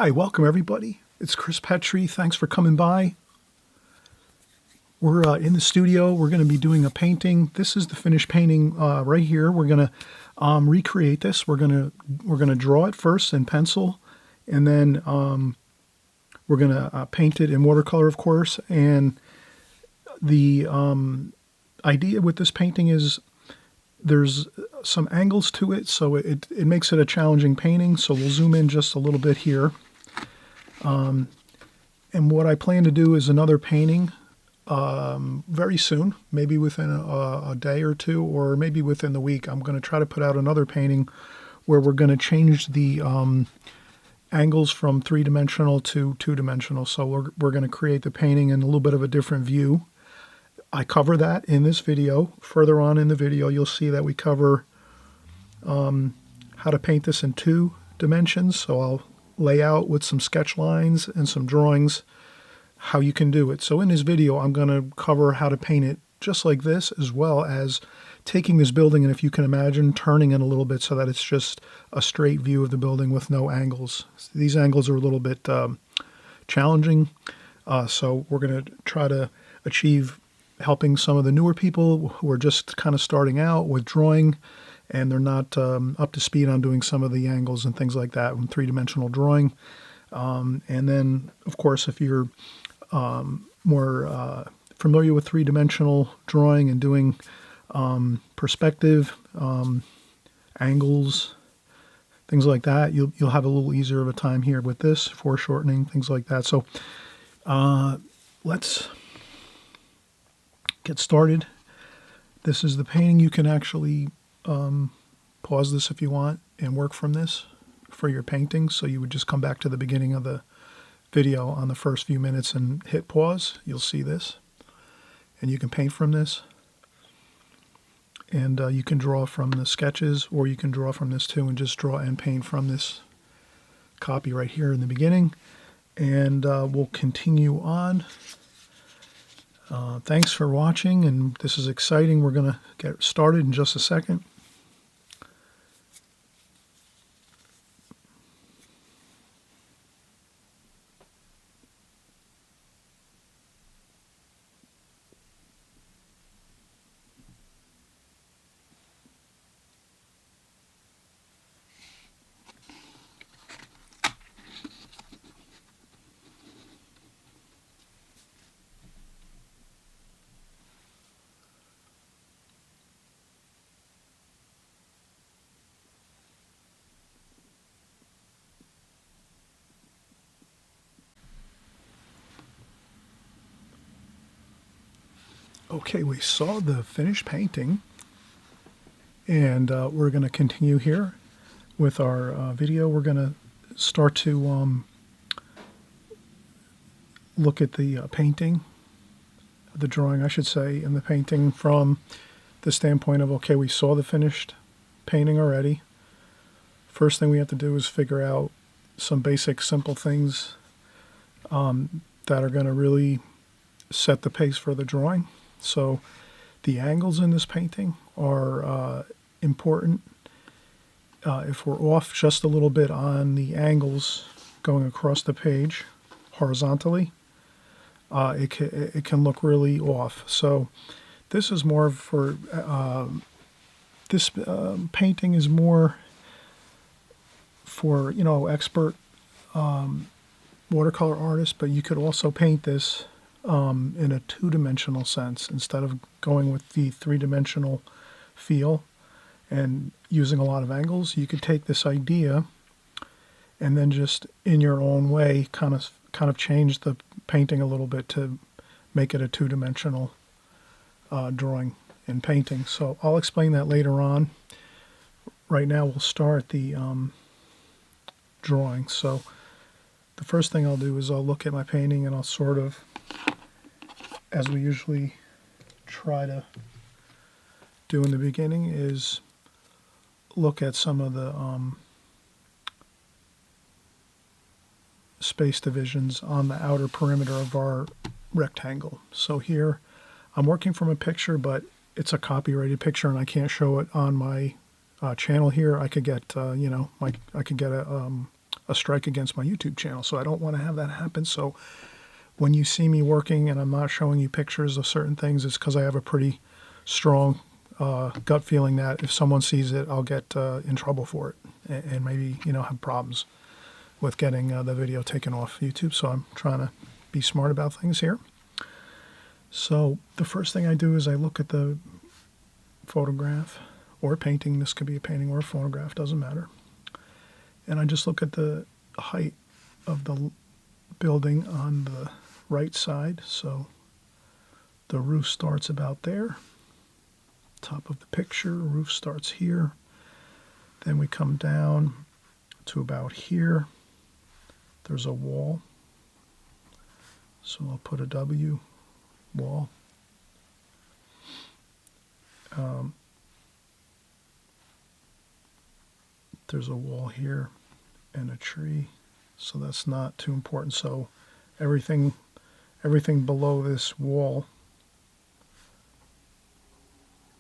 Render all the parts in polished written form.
Hi, welcome everybody. It's Chris Petri. Thanks for coming by. We're in the studio. We're going to be doing a painting. This is the finished painting right here. We're going to recreate this. We're going to draw it first in pencil, and then we're going to paint it in watercolor, of course. And the idea with this painting is there's some angles to it, so it makes it a challenging painting. So we'll zoom in just a little bit here. And what I plan to do is another painting very soon, maybe within a day or two, or maybe within the week. I'm going to try to put out another painting where we're going to change the angles from three-dimensional to two-dimensional. So we're going to create the painting in a little bit of a different view. I cover that in this video. Further on in the video, you'll see that we cover how to paint this in two dimensions. So I'll lay out with some sketch lines and some drawings how you can do it. So in this video, I'm going to cover how to paint it just like this, as well as taking this building and, if you can imagine, turning it a little bit so that it's just a straight view of the building with no angles. These angles are a little bit challenging, so we're going to try to achieve helping some of the newer people who are just kind of starting out with drawing, and they're not up to speed on doing some of the angles and things like that in three-dimensional drawing. And then, of course, if you're more familiar with three-dimensional drawing and doing perspective, angles, things like that, you'll have a little easier of a time here with this, foreshortening, things like that. So let's get started. This is the painting. You can actually pause this if you want and work from this for your painting. So you would just come back to the beginning of the video on the first few minutes and hit pause. You'll see this, and you can paint from this, and you can draw from the sketches, or you can draw from this too and just draw and paint from this copy right here in the beginning. And we'll continue on. Thanks for watching, and this is exciting. We're going to get started in just a second. Okay, we saw the finished painting, and we're going to continue here with our video. We're going to start to look at the painting, the drawing, I should say, and the painting from the standpoint of, okay, we saw the finished painting already. First thing we have to do is figure out some basic, simple things that are going to really set the pace for the drawing. So the angles in this painting are important. If we're off just a little bit on the angles going across the page horizontally, it can look really off. So this is more for, this painting is more for, expert watercolor artists, but you could also paint this in a two-dimensional sense instead of going with the three-dimensional feel and using a lot of angles. You could take this idea and then just in your own way kind of change the painting a little bit to make it a two-dimensional drawing and painting. So I'll explain that later on. Right now we'll start the drawing. So the first thing I'll do is I'll look at my painting, and I'll sort of, as we usually try to do in the beginning, is look at some of the space divisions on the outer perimeter of our rectangle. So here I'm working from a picture, but it's a copyrighted picture and I can't show it on my channel here. I could get, I could get a a strike against my YouTube channel. So I don't want to have that happen. So when you see me working and I'm not showing you pictures of certain things, it's because I have a pretty strong gut feeling that if someone sees it, I'll get in trouble for it and maybe, have problems with getting the video taken off YouTube. So I'm trying to be smart about things here. So the first thing I do is I look at the photograph or painting. This could be a painting or a photograph, doesn't matter. And I just look at the height of the building on the right side. So the roof starts about there. Top of the picture, roof starts here. Then we come down to about here. There's a wall. So I'll put a W, wall. There's a wall here and a tree. So that's not too important. So everything below this wall,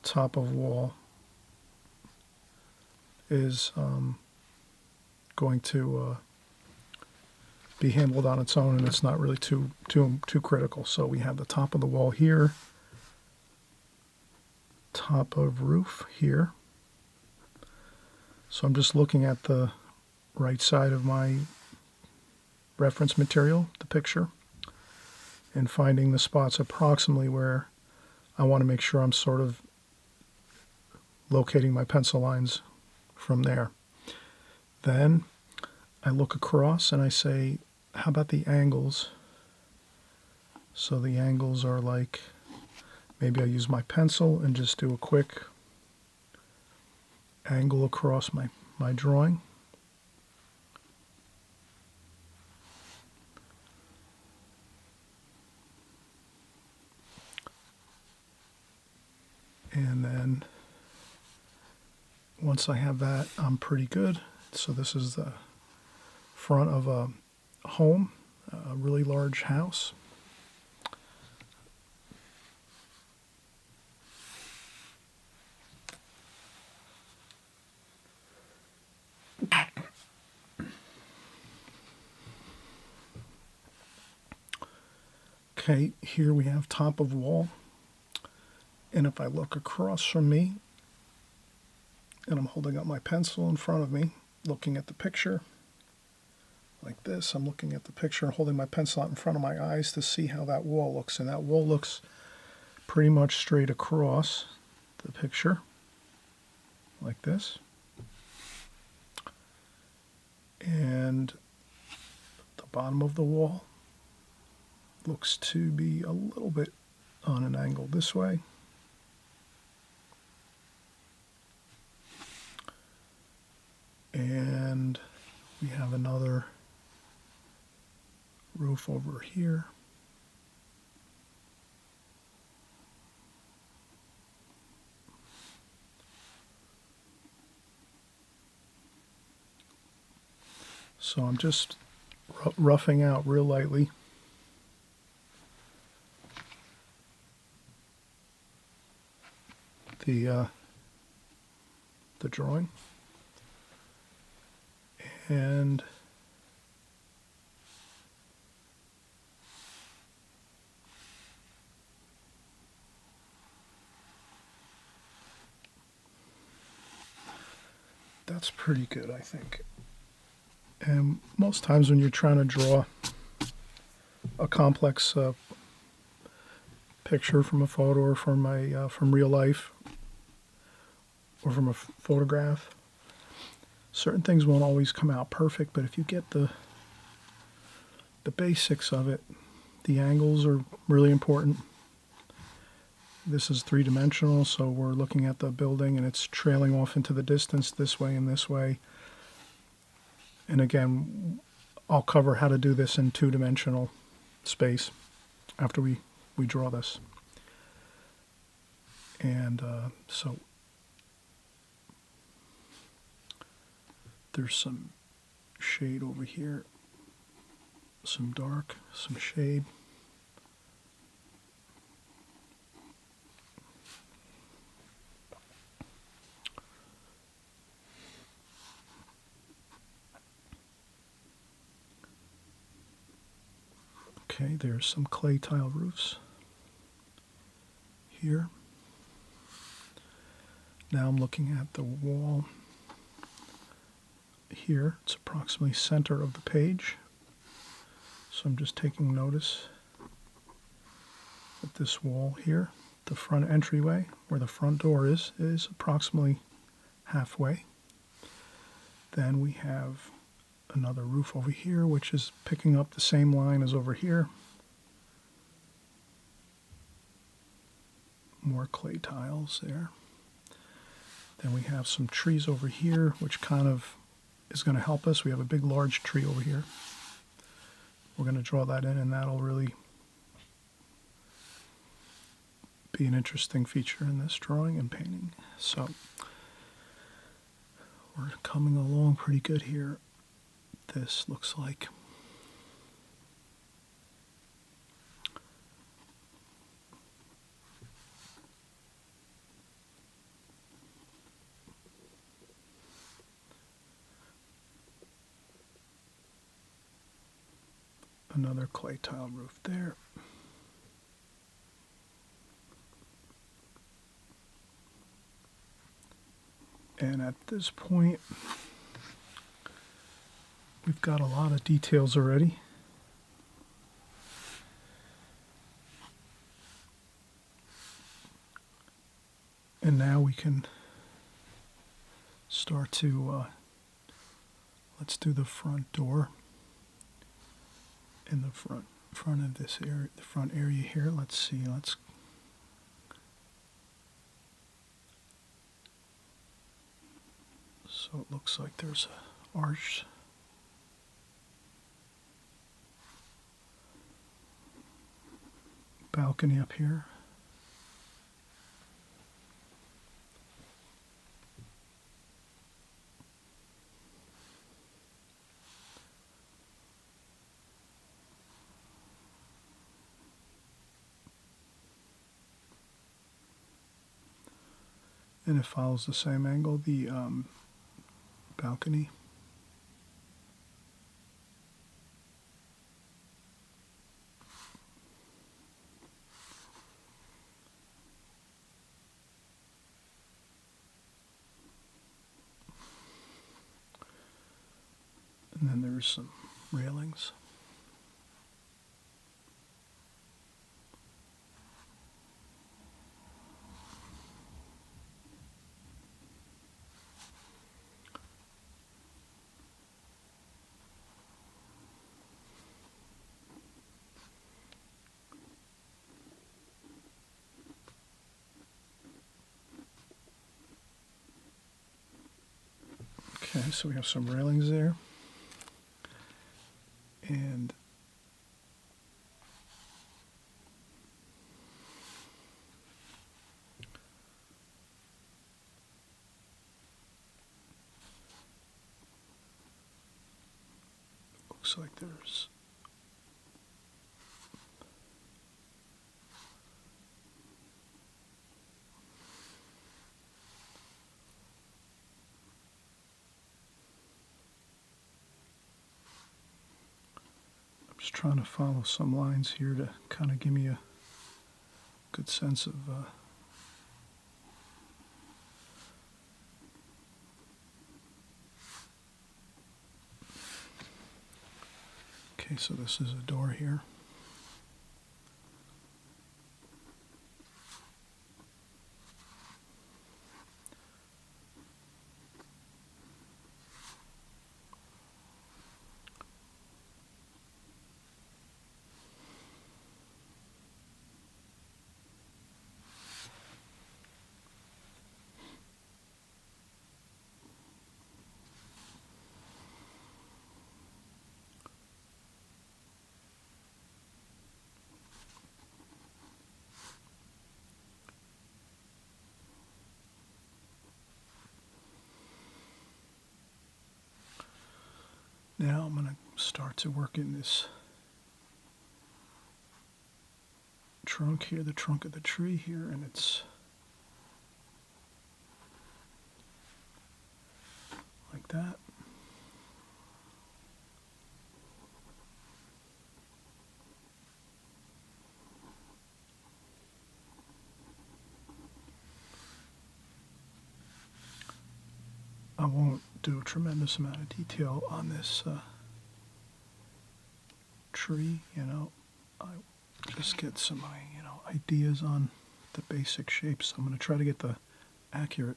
top of wall, is going to be handled on its own, and it's not really too critical. So we have the top of the wall here, top of roof here. So I'm just looking at the right side of my reference material, the picture, and finding the spots approximately where I want to make sure I'm sort of locating my pencil lines from there. Then I look across and I say, how about the angles? So the angles are like, maybe I use my pencil and just do a quick angle across my drawing. And then once I have that, I'm pretty good. So this is the front of a home, a really large house. Okay, here we have top of wall. And if I look across from me, and I'm holding up my pencil in front of me, looking at the picture, like this, I'm looking at the picture, holding my pencil out in front of my eyes to see how that wall looks. And that wall looks pretty much straight across the picture, like this. And the bottom of the wall looks to be a little bit on an angle this way. And we have another roof over here. So I'm just roughing out real lightly. The drawing. And that's pretty good, I think. And most times when you're trying to draw a complex picture from a photo or from real life or from a photograph, certain things won't always come out perfect, but if you get the basics of it, the angles are really important. This is three-dimensional, so we're looking at the building and it's trailing off into the distance this way and this way. And again, I'll cover how to do this in two-dimensional space after we draw this. And so there's some shade over here, some dark, some shade. Okay, there's some clay tile roofs here. Now I'm looking at the wall here. It's approximately center of the page. So I'm just taking notice that this wall here, the front entryway, where the front door is approximately halfway. Then we have another roof over here, which is picking up the same line as over here. More clay tiles there. Then we have some trees over here, which kind of is going to help us. We have a big, large tree over here. We're going to draw that in, and that'll really be an interesting feature in this drawing and painting. So we're coming along pretty good here. This looks like another clay tile roof there. And at this point, we've got a lot of details already. And now we can start to, let's do the front door. In the front of this area, the front area here, let's see, so it looks like there's a arch. Balcony up here. And it follows the same angle, the balcony. And then there's some railings. Okay, so we have some railings there. And looks like there's just trying to follow some lines here to kind of give me a good sense of okay, so this is a door here. Now I'm going to start to work in this trunk here, the trunk of the tree here, and it's like that. I won't do a tremendous amount of detail on this tree, I just get some, ideas on the basic shapes. I'm going to try to get the accurate.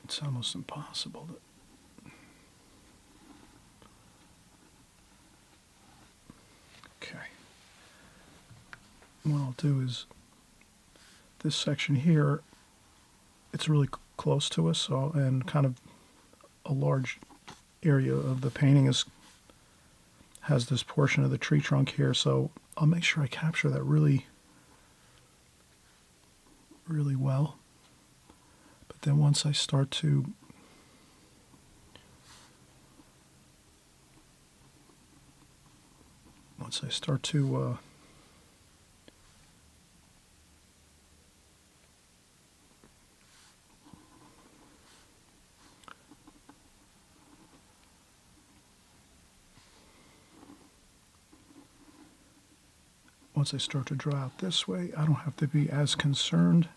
It's almost impossible to. Okay. What I'll do is this section here, it's really close to us, so, and kind of a large area of the painting has this portion of the tree trunk here, so I'll make sure I capture that really, really well. But then once I start to once I start to draw out this way, I don't have to be as concerned.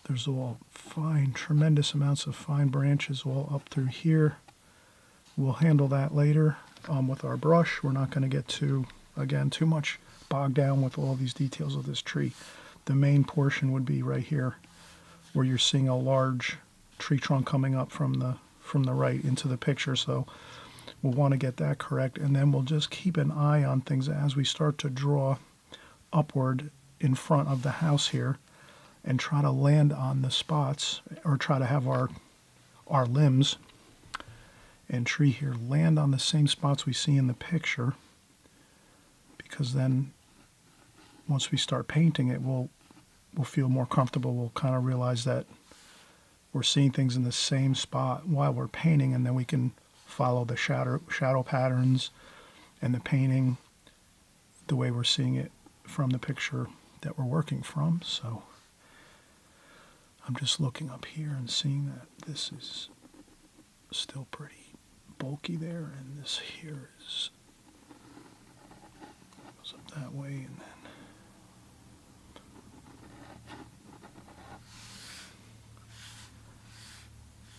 There's all fine, tremendous amounts of fine branches all up through here. We'll handle that later with our brush. We're not going to get too much bogged down with all these details of this tree. The main portion would be right here, where you're seeing a large tree trunk coming up from the right into the picture. So we'll want to get that correct, and then we'll just keep an eye on things as we start to draw upward in front of the house here, and try to land on the spots, or try to have our limbs and tree here land on the same spots we see in the picture, because then once we start painting it, we'll feel more comfortable. We'll kind of realize that we're seeing things in the same spot while we're painting, and then we can follow the shadow patterns and the painting the way we're seeing it from the picture that we're working from. So I'm just looking up here and seeing that this is still pretty bulky there, and this here goes up that way, and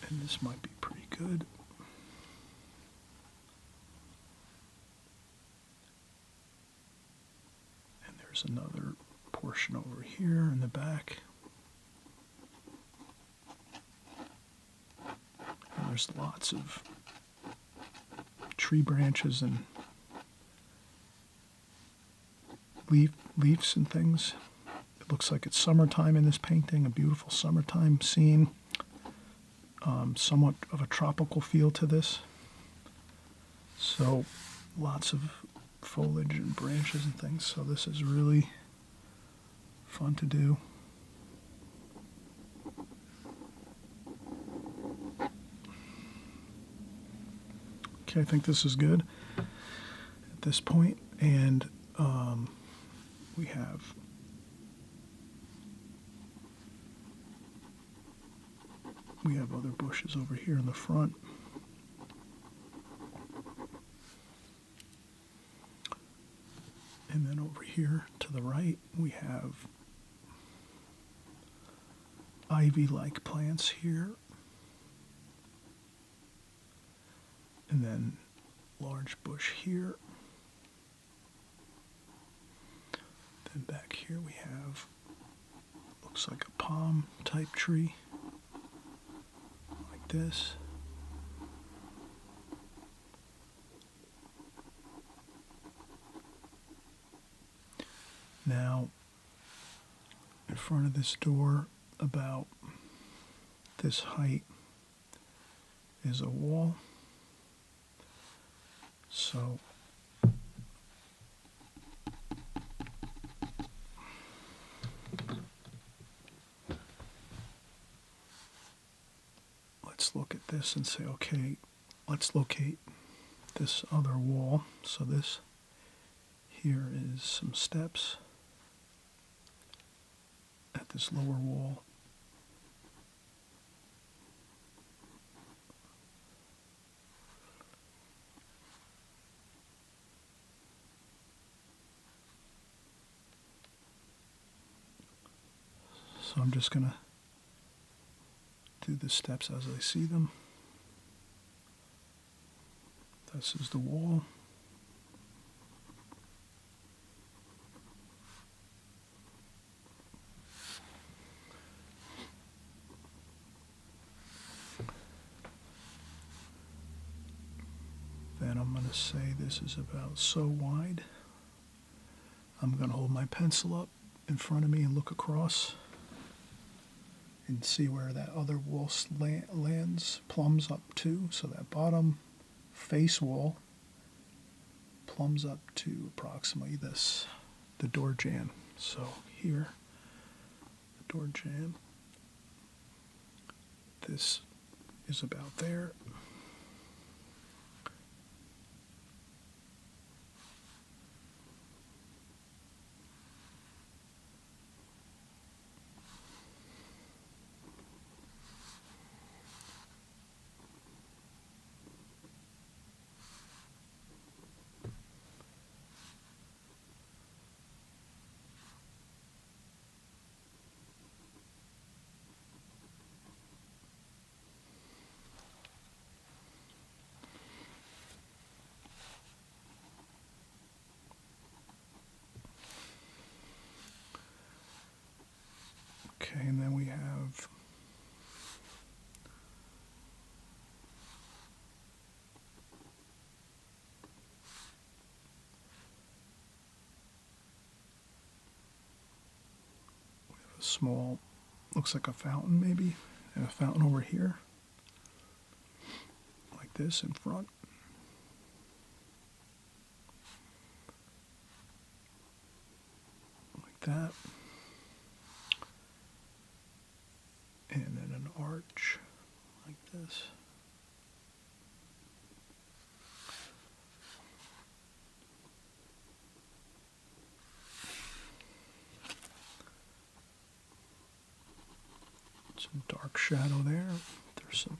then this might be pretty good. And there's another portion over here in the back. And there's lots of tree branches and leaves and things. It looks like it's summertime in this painting, a beautiful summertime scene. Somewhat of a tropical feel to this. So lots of foliage and branches and things. So this is really fun to do. Okay, I think this is good at this point, and we have other bushes over here in the front. And then over here to the right, we have ivy-like plants here. And then large bush here. Then back here we have, looks like a palm type tree, like this. Now, in front of this door, about this height, is a wall. So let's look at this and say, okay, let's locate this other wall. So this here is some steps at this lower wall. So I'm just going to do the steps as I see them. This is the wall. Then I'm going to say this is about so wide. I'm going to hold my pencil up in front of me and look across and see where that other wall lands, plumbs up to. So that bottom face wall plumbs up to approximately this, the door jamb. So here, the door jamb. This is about there. Okay, and then we have a small, looks like a fountain maybe, and a fountain over here, like this in front. Like that. And then an arch like this. Some dark shadow there. There's some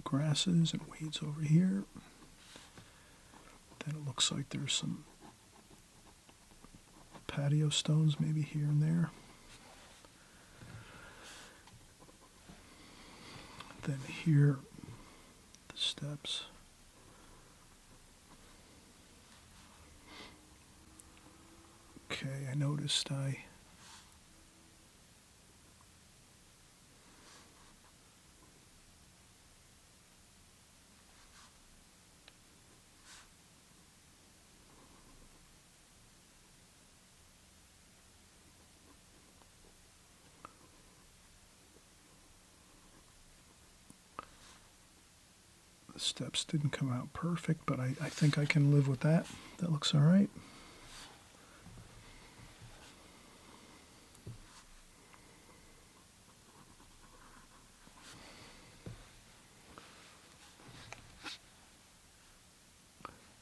grasses and weeds over here. Then it looks like there's some patio stones maybe here and there. Then here, the steps. Okay, I noticed the steps didn't come out perfect, but I think I can live with that. That looks all right.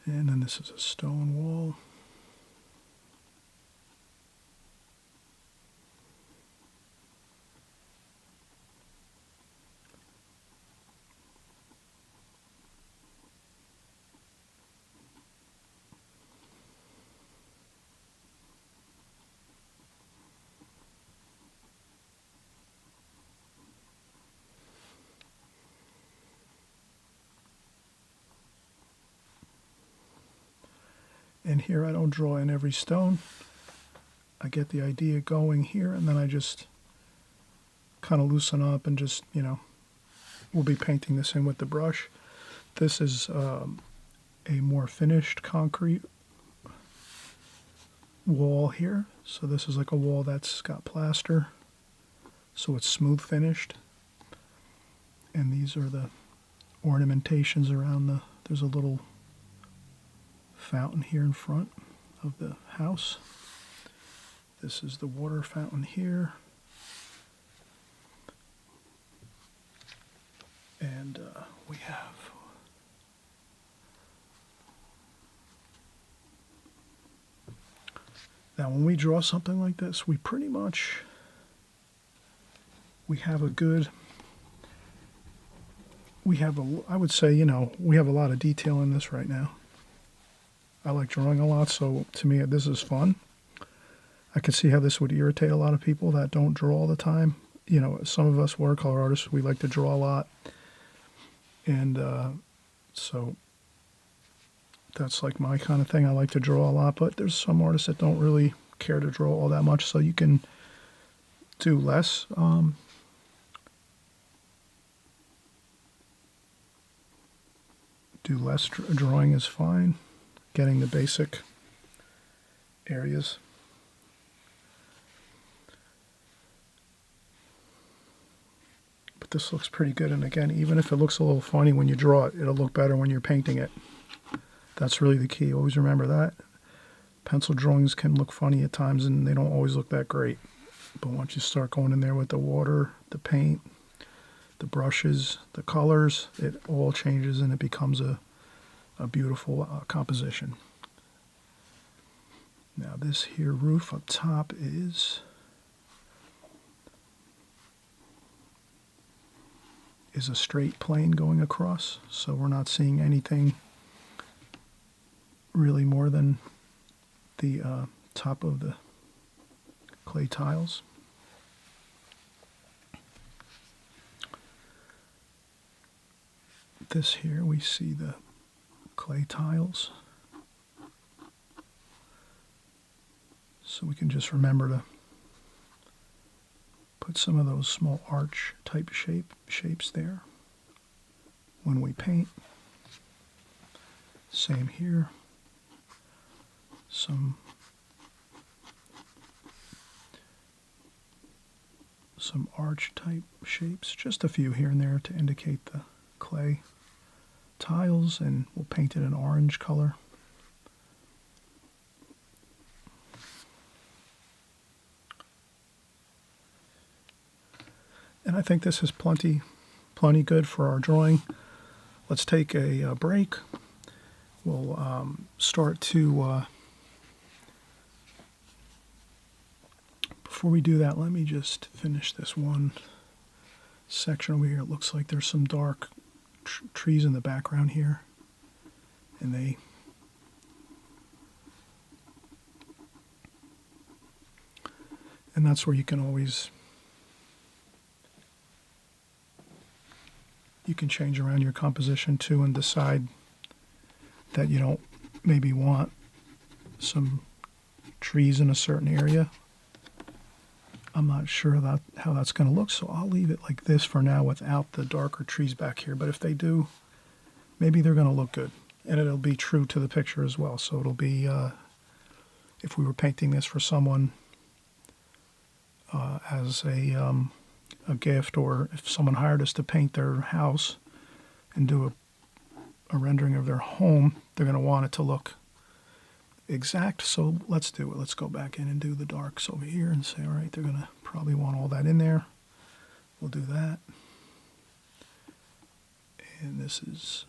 And then this is a stone wall. And here I don't draw in every stone. I get the idea going here, and then I just kind of loosen up and just, we'll be painting this in with the brush. This is a more finished concrete wall here. So this is like a wall that's got plaster, so it's smooth finished. And these are the ornamentations around there's a little fountain here in front of the house. This is the water fountain here. And we have now when we draw something like this, we pretty much have a good, I would say, we have a lot of detail in this right now. I like drawing a lot, so to me this is fun. I could see how this would irritate a lot of people that don't draw all the time. You know, some of us watercolor artists, we like to draw a lot. And so that's like my kind of thing. I like to draw a lot, but there's some artists that don't really care to draw all that much, so you can do less. Do less drawing is fine. Getting the basic areas. But this looks pretty good, and again, even if it looks a little funny when you draw it, it'll look better when you're painting it. That's really the key. Always remember that. Pencil drawings can look funny at times, and they don't always look that great. But once you start going in there with the water, the paint, the brushes, the colors, it all changes and it becomes a beautiful composition. Now this here roof up top is a straight plane going across, so we're not seeing anything really more than the top of the clay tiles. This here we see the clay tiles, so we can just remember to put some of those small arch type shapes there when we paint. Same here. Some arch type shapes, just a few here and there to indicate the clay tiles, and we'll paint it an orange color. And I think this is plenty good for our drawing. Let's take a break. We'll start to before we do that, let me just finish this one section over here. It looks like there's some dark trees in the background here, and that's where you can change around your composition too and decide that you don't maybe want some trees in a certain area. I'm not sure how that's going to look, so I'll leave it like this for now without the darker trees back here. But if they do, maybe they're going to look good, and it'll be true to the picture as well. So it'll be, if we were painting this for someone as a gift, or if someone hired us to paint their house and do a rendering of their home, they're going to want it to look exact. So let's do it. Let's go back in and do the darks over here and say, all right, they're going to probably want all that in there. We'll do that. And this is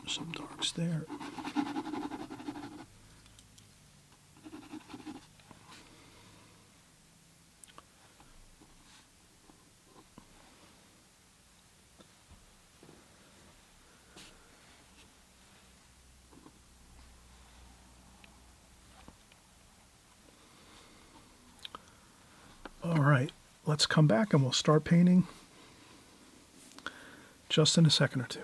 some darks there. All right, let's come back and we'll start painting just in a second or two.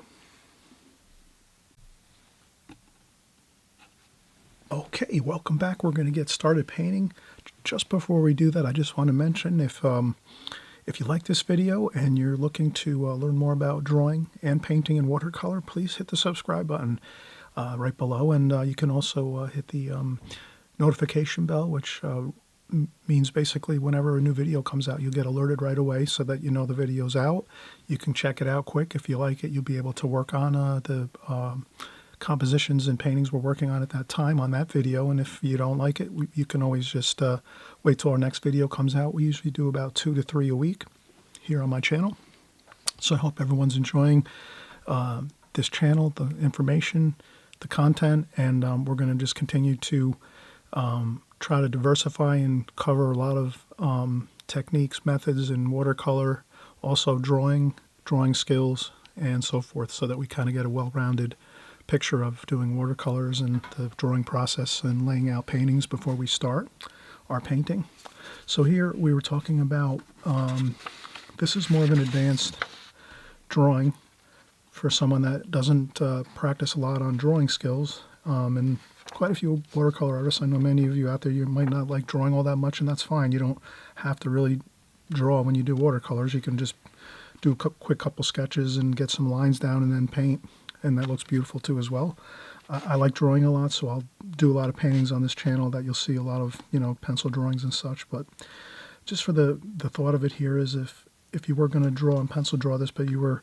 Okay, welcome back. We're going to get started painting. Just before we do that, I just want to mention if you like this video and you're looking to learn more about drawing and painting in watercolor, please hit the subscribe button right below, and you can also hit the notification bell, which means basically whenever a new video comes out, you'll get alerted right away so that you know the video's out. You can check it out quick. If you like it, you'll be able to work on the compositions and paintings we're working on at that time on that video. And if you don't like it, you can always just wait till our next video comes out. We usually do about 2 to 3 a week here on my channel. So I hope everyone's enjoying this channel, the information, the content, and we're going to just continue to try to diversify and cover a lot of techniques, methods in watercolor, also drawing skills, and so forth, so that we kind of get a well-rounded picture of doing watercolors and the drawing process and laying out paintings before we start our painting. So here we were talking about, this is more of an advanced drawing for someone that doesn't practice a lot on drawing skills. And quite a few watercolor artists, I know many of you out there, you might not like drawing all that much, and that's fine. You don't have to really draw when you do watercolors. You can just do a quick couple sketches and get some lines down and then paint, and that looks beautiful too as well. I like drawing a lot, so I'll do a lot of paintings on this channel that you'll see a lot of, pencil drawings and such. But just for the thought of it here is if you were going to draw and pencil draw this, but you're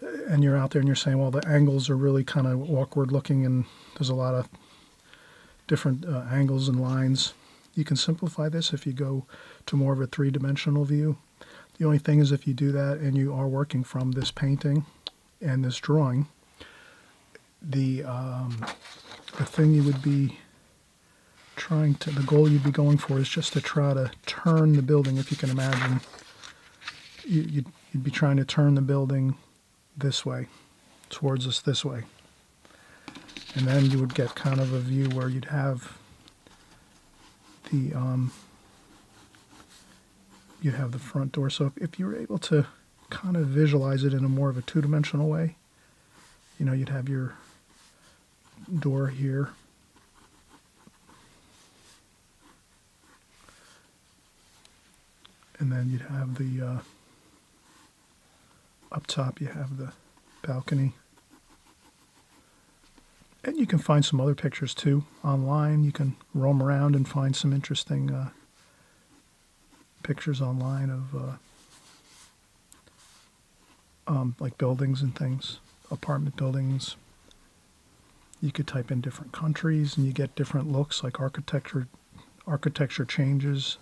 out there and you're saying, well, the angles are really kind of awkward looking and there's a lot of different angles and lines, you can simplify this if you go to more of a three-dimensional view. The only thing is, if you do that and you are working from this painting and this drawing, the thing you would be the goal you'd be going for is just to try to turn the building. If you can imagine, you'd be trying to turn the building this way, towards us this way. And then you would get kind of a view where you'd have the front door. So if you were able to kind of visualize it in a more of a two-dimensional way, you'd have your door here, and then you'd have the up top you have the balcony. And you can find some other pictures too online. You can roam around and find some interesting pictures online of like buildings and things, apartment buildings. You could type in different countries and you get different looks, like architecture changes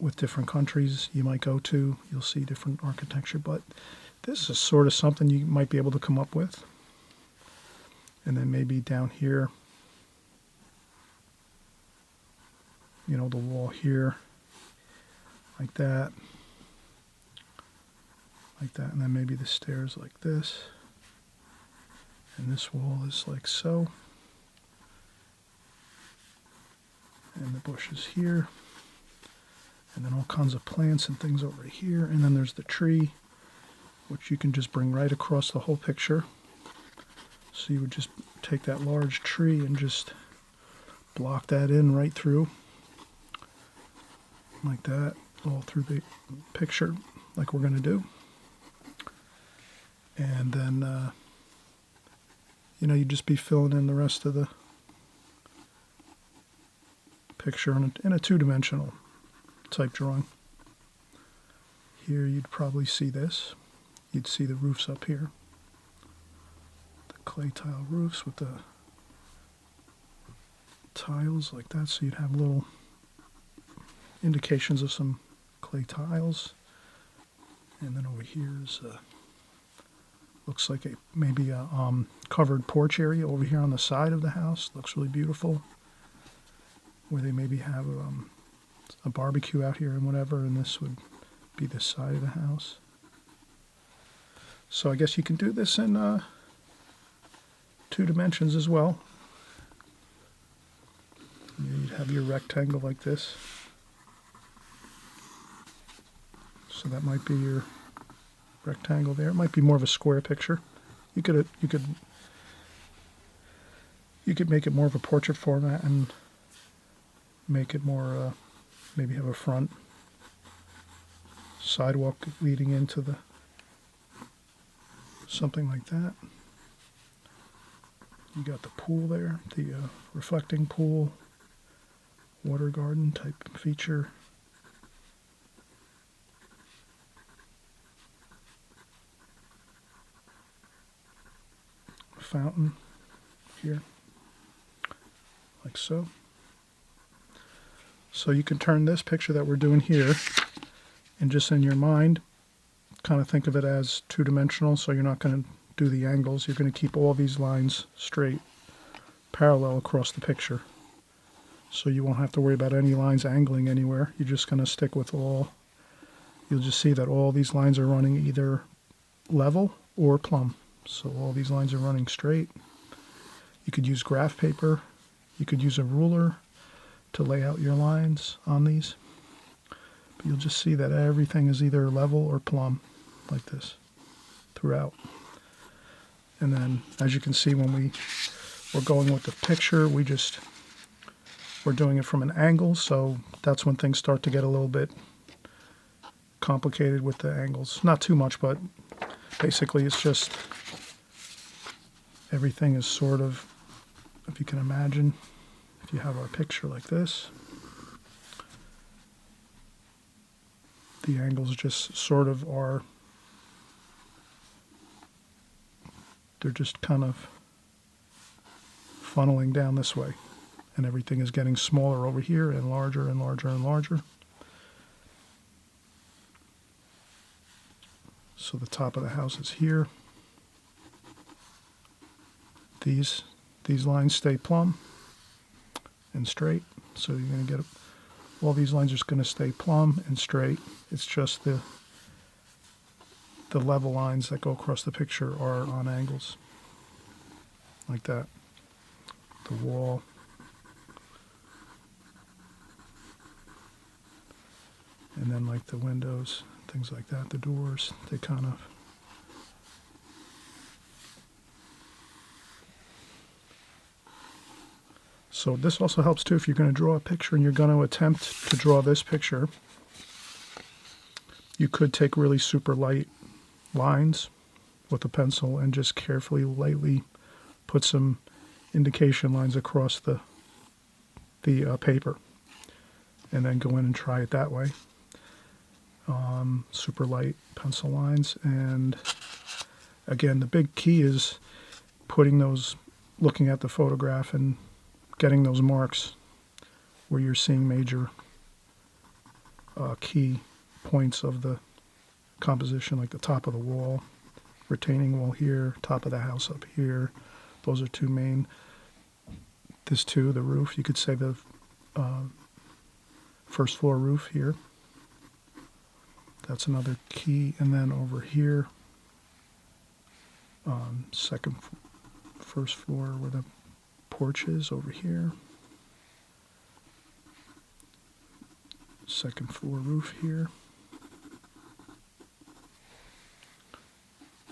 with different countries you might go to. You'll see different architecture, but this is sort of something you might be able to come up with. And then maybe down here, the wall here, like that, and then maybe the stairs like this, and this wall is like so, and the bushes here, and then all kinds of plants and things over here, and then there's the tree, which you can just bring right across the whole picture. So you would just take that large tree and just block that in right through, like that, all through the picture, like we're going to do. And then, you'd just be filling in the rest of the picture in a two-dimensional type drawing. Here you'd probably see this. You'd see the roofs up here. Clay tile roofs with the tiles like that, so you'd have little indications of some clay tiles. And then over here is looks like maybe a covered porch area over here on the side of the house. Looks really beautiful, where they maybe have a barbecue out here and whatever, and this would be the side of the house. So I guess you can do this in two dimensions as well. You'd have your rectangle like this. So that might be your rectangle there. It might be more of a square picture. You could make it more of a portrait format and make it more maybe have a front sidewalk leading into the something like that. You got the pool there, the reflecting pool, water garden type feature. Fountain here, like so. So you can turn this picture that we're doing here, and just in your mind, kind of think of it as two-dimensional, so you're not going to do the angles. You're going to keep all these lines straight, parallel across the picture. So you won't have to worry about any lines angling anywhere. You're just going to stick with all. You'll just see that all these lines are running either level or plumb. So all these lines are running straight. You could use graph paper. You could use a ruler to lay out your lines on these. But you'll just see that everything is either level or plumb, like this, throughout. And then, as you can see, when we're going with the picture, we're doing it from an angle, so that's when things start to get a little bit complicated with the angles. Not too much, but basically it's just everything is sort of, if you can imagine, if you have our picture like this, the angles just sort of are, they're just kind of funneling down this way. And everything is getting smaller over here and larger and larger and larger. So the top of the house is here. These lines stay plumb and straight. So you're going to get all these lines are just going to stay plumb and straight. It's just the level lines that go across the picture are on angles, like that. The wall. And then like the windows, things like that, the doors, they kind of so this also helps too if you're going to draw a picture and you're going to attempt to draw this picture. You could take really super light lines with a pencil and just carefully, lightly put some indication lines across the paper, and then go in and try it that way. Super light pencil lines, and again, the big key is putting those, looking at the photograph and getting those marks where you're seeing major key points of the composition, like the top of the wall, retaining wall here, top of the house up here. Those are two main. This too, the roof, you could say the first floor roof here. That's another key. And then over here, first floor where the porch is over here. Second floor roof here.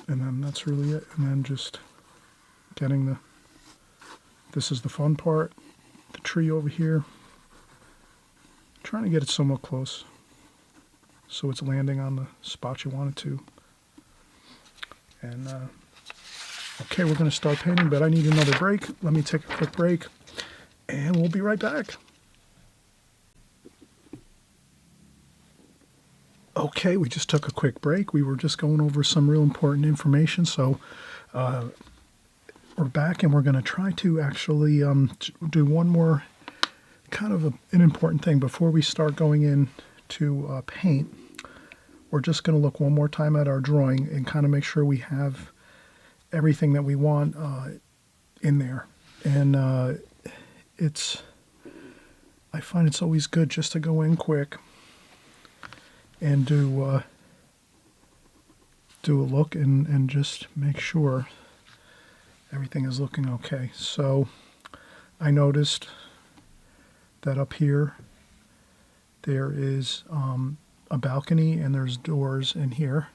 And then that's really it. And then just getting this is the fun part, the tree over here. Trying to get it somewhat close so it's landing on the spot you want it to. And okay, we're going to start painting, but I need another break. Let me take a quick break, and we'll be right back. Okay, we just took a quick break. We were just going over some real important information, so we're back, and we're going to try to actually do one more kind of an important thing before we start going in to paint. We're just going to look one more time at our drawing and kind of make sure we have everything that we want in there. And I find it's always good just to go in quick and do a look and just make sure everything is looking okay. So I noticed that up here there is a balcony and there's doors in here,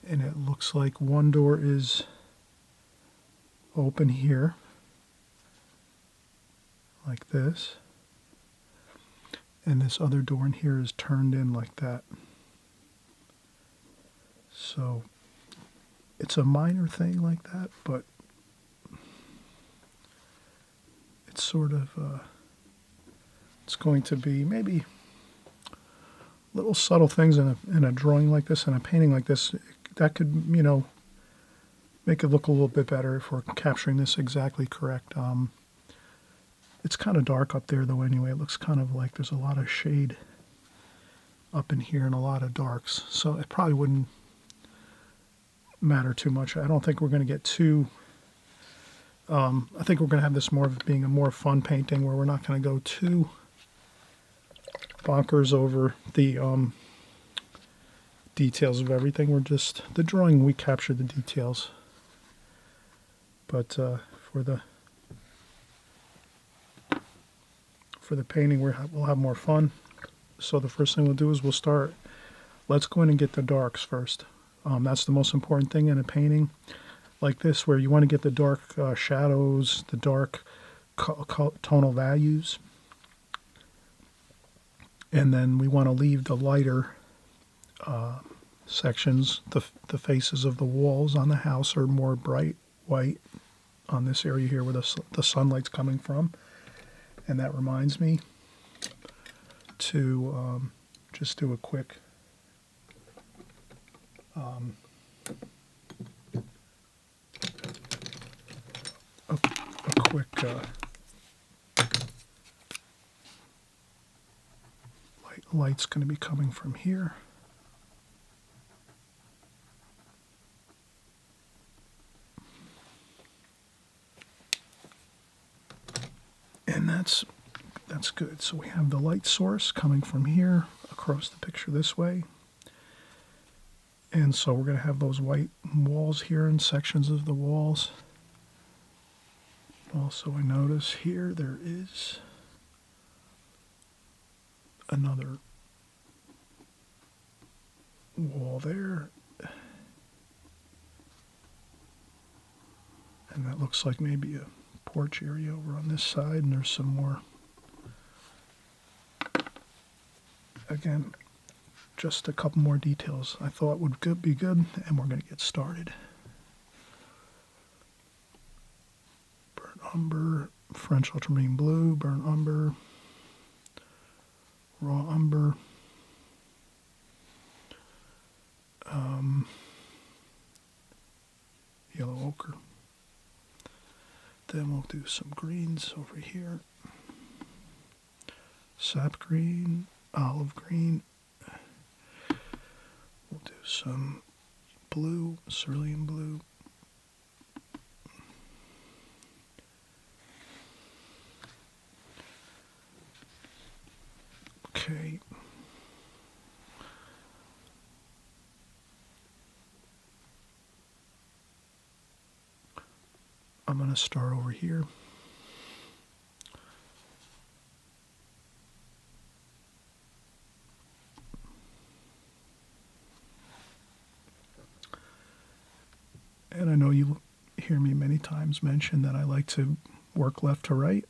and it looks like one door is open here like this, and this other door in here is turned in like that. So it's a minor thing like that, but it's sort of it's going to be maybe little subtle things in a drawing like this and a painting like this that could, make it look a little bit better if we're capturing this exactly correct. It's kind of dark up there though anyway. It looks kind of like there's a lot of shade up in here and a lot of darks. So it probably wouldn't matter too much. I don't think we're going to get too... I think we're going to have this more of being a more fun painting where we're not going to go too bonkers over the details of everything. We're just, the drawing, we capture the details But for the painting, we'll have more fun. So the first thing we'll do is let's go in and get the darks first. That's the most important thing in a painting like this, where you want to get the dark shadows, the dark tonal values. And then we want to leave the lighter sections. The faces of the walls on the house are more bright white on this area here where the sunlight's coming from. And that reminds me to just do a quick light's going to be coming from here. And that's good. So we have the light source coming from here across the picture this way. And so we're going to have those white walls here and sections of the walls. Also, I notice here there is another wall there. And that looks like maybe a porch area over on this side, and there's some more. Again, just a couple more details I thought would be good, and we're going to get started. Burnt umber, French ultramarine blue, burnt umber, raw umber, yellow ochre. Then we'll do some greens over here. Sap green, olive green. We'll do some blue, cerulean blue. Okay. I'm going to start over here. And I know you hear me many times mention that I like to work left to right.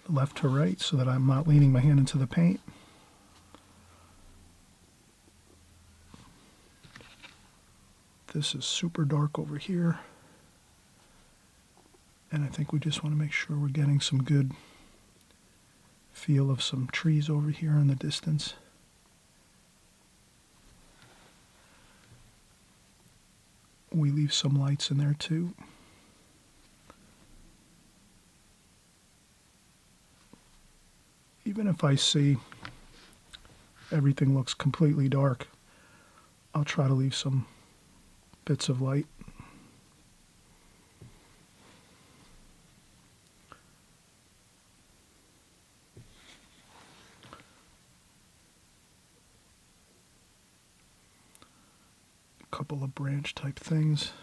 Left to right, so that I'm not leaning my hand into the paint. This is super dark over here. And I think we just want to make sure we're getting some good feel of some trees over here in the distance. We leave some lights in there too. Even if I see everything looks completely dark, I'll try to leave some bits of light. A couple of branch type things.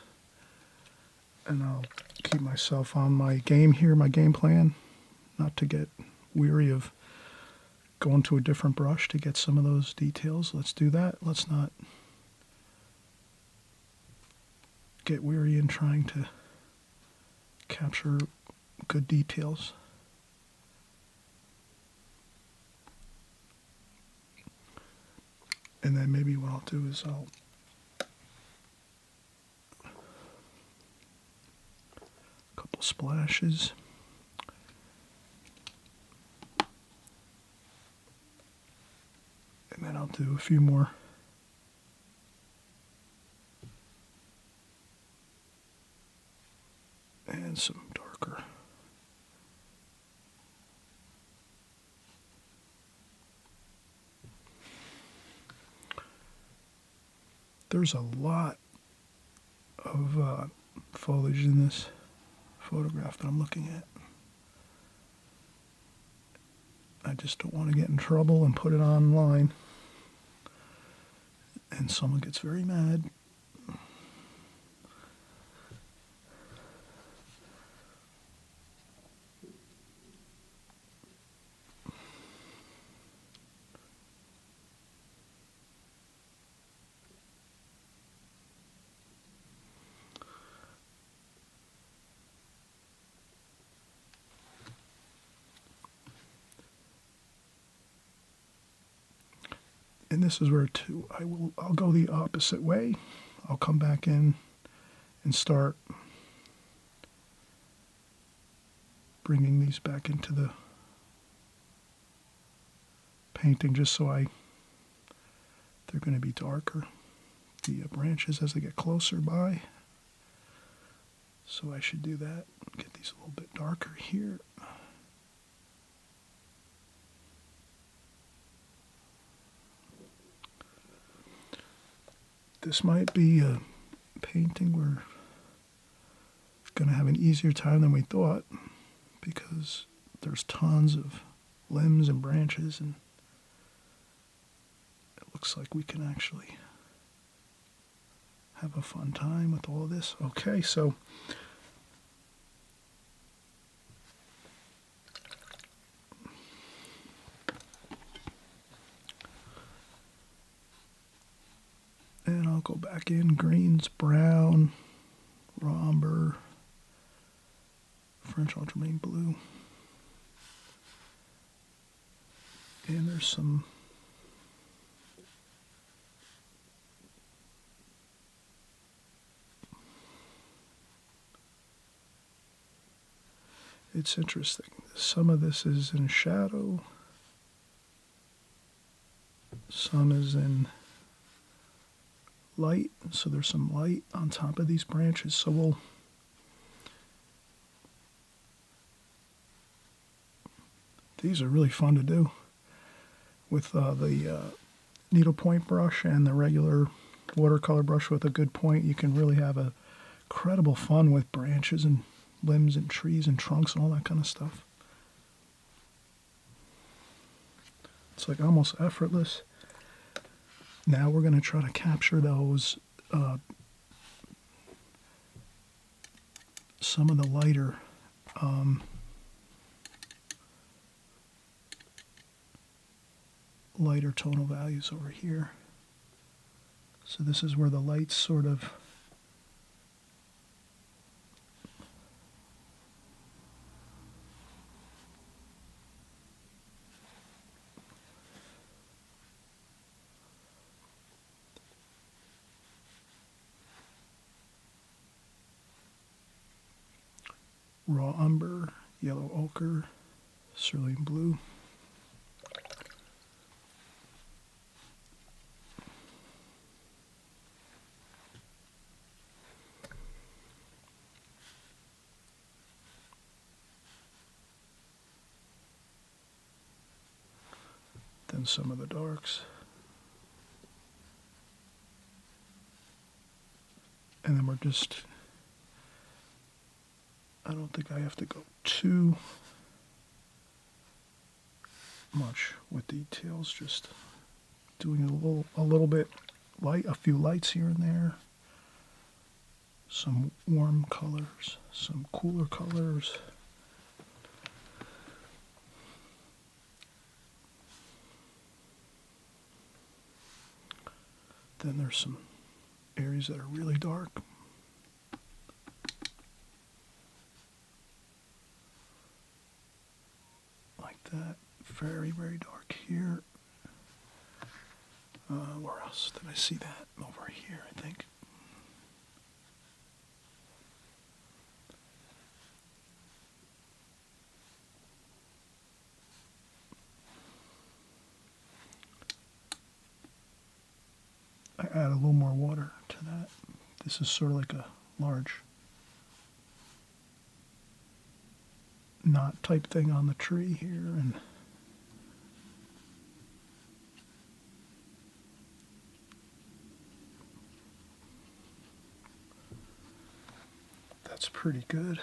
And I'll keep myself on my game here, my game plan, not to get weary of going to a different brush to get some of those details. Let's do that. Let's not get weary in trying to capture good details. And then maybe what I'll do is I'll a couple splashes. And then I'll do a few more. And some darker. There's a lot of foliage in this photograph that I'm looking at. I just don't want to get in trouble and put it online. And someone gets very mad. And this is where I'll go the opposite way. I'll come back in and start bringing these back into the painting just so they're going to be darker, the branches as they get closer by. So I should do that, get these a little bit darker here. This might be a painting we're going to have an easier time than we thought because there's tons of limbs and branches, and it looks like we can actually have a fun time with all of this. Okay, so and I'll go back in greens, brown, raw umber, French ultramarine blue, and there's some it's interesting. Some of this is in shadow, some is in light, so there's some light on top of these branches. So these are really fun to do with the needlepoint brush and the regular watercolor brush with a good point. You can really have a incredible fun with branches and limbs and trees and trunks and all that kind of stuff. It's like almost effortless. Now we're going to try to capture those, some of the lighter lighter tonal values over here. So this is where the lights sort of raw umber, yellow ochre, cerulean blue. Then some of the darks. And then we're just, I don't think I have to go too much with details, just doing a little bit light, a few lights here and there, some warm colors, some cooler colors. Then there's some areas that are really dark. Like that. Very, very dark here. Where else did I see that? Over here, I think. I add a little more water to that. This is sort of like a large knot type thing on the tree here, and that's pretty good.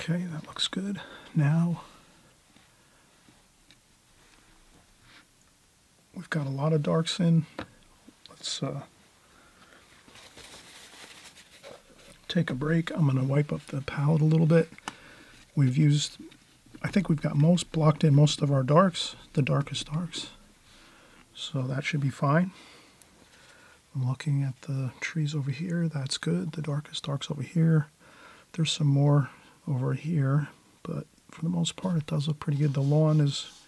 Okay, that looks good. Now we've got a lot of darks in. Let's take a break. I'm going to wipe up the palette a little bit. We've used, I think we've got blocked in most of our darks, the darkest darks. So that should be fine. I'm looking at the trees over here. That's good. The darkest darks over here. There's some more over here, but for the most part, it does look pretty good. The lawn is,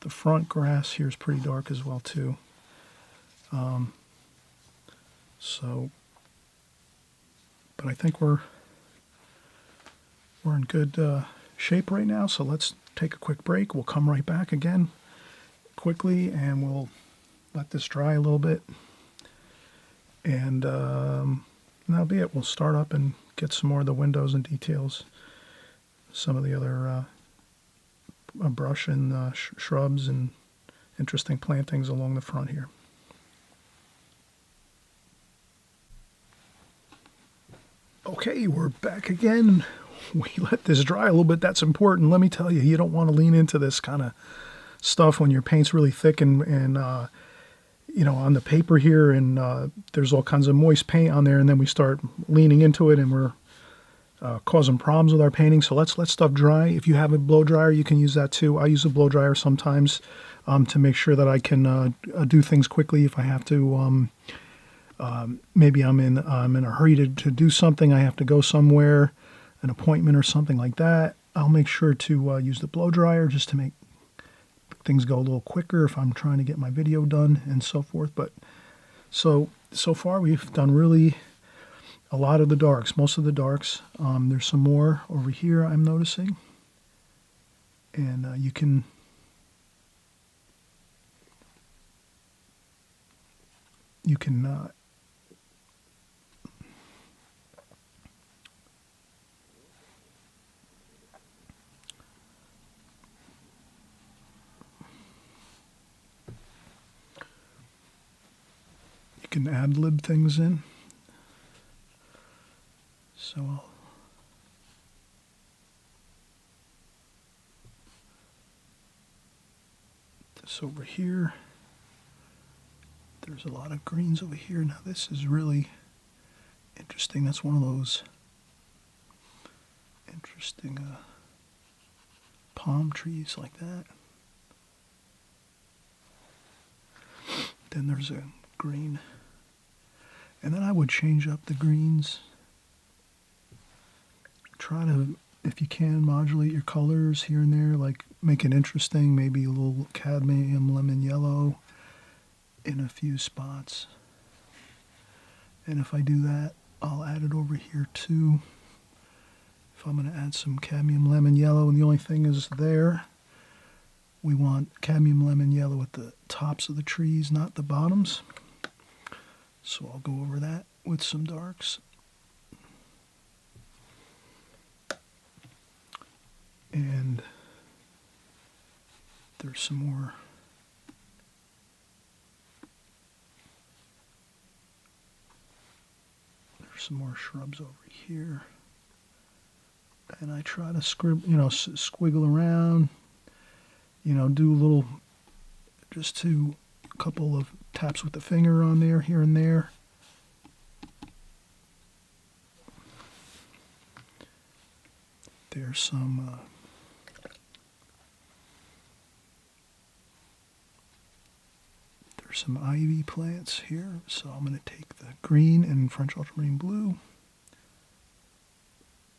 the front grass here is pretty dark as well too. But I think we're in good shape right now. So let's take a quick break. We'll come right back again quickly, and we'll let this dry a little bit. And that'll be it. We'll start up and get some more of the windows and details. Some of the other brush and shrubs and interesting plantings along the front here. Okay, we're back again. We let this dry a little bit. That's important. Let me tell you, you don't want to lean into this kind of stuff when your paint's really thick and you know, on the paper here, and there's all kinds of moist paint on there, and then we start leaning into it, and we're causing problems with our painting. So let's let stuff dry. If you have a blow dryer, you can use that too. I use a blow dryer sometimes to make sure that I can do things quickly if I have to. Maybe I'm in a hurry to do something. I have to go somewhere, an appointment or something like that. I'll make sure to use the blow dryer just to make things go a little quicker if I'm trying to get my video done and so forth. But so far we've done really a lot of the darks, most of the darks. There's some more over here I'm noticing, and you can ad-lib things in. So I'll this over here. There's a lot of greens over here. Now this is really interesting. That's one of those interesting palm trees like that. Then there's a green. And then I would change up the greens. Try to, if you can, modulate your colors here and there, like make it interesting, maybe a little cadmium lemon yellow in a few spots. And if I do that, I'll add it over here too. If I'm going to add some cadmium lemon yellow, and the only thing is there, we want cadmium lemon yellow at the tops of the trees, not the bottoms. So I'll go over that with some darks. And there's some more. There's some more shrubs over here. And I try to squiggle around, do a little, just a couple of taps with the finger on there, here and there. There's some ivy plants here, so I'm going to take the green and French ultramarine blue,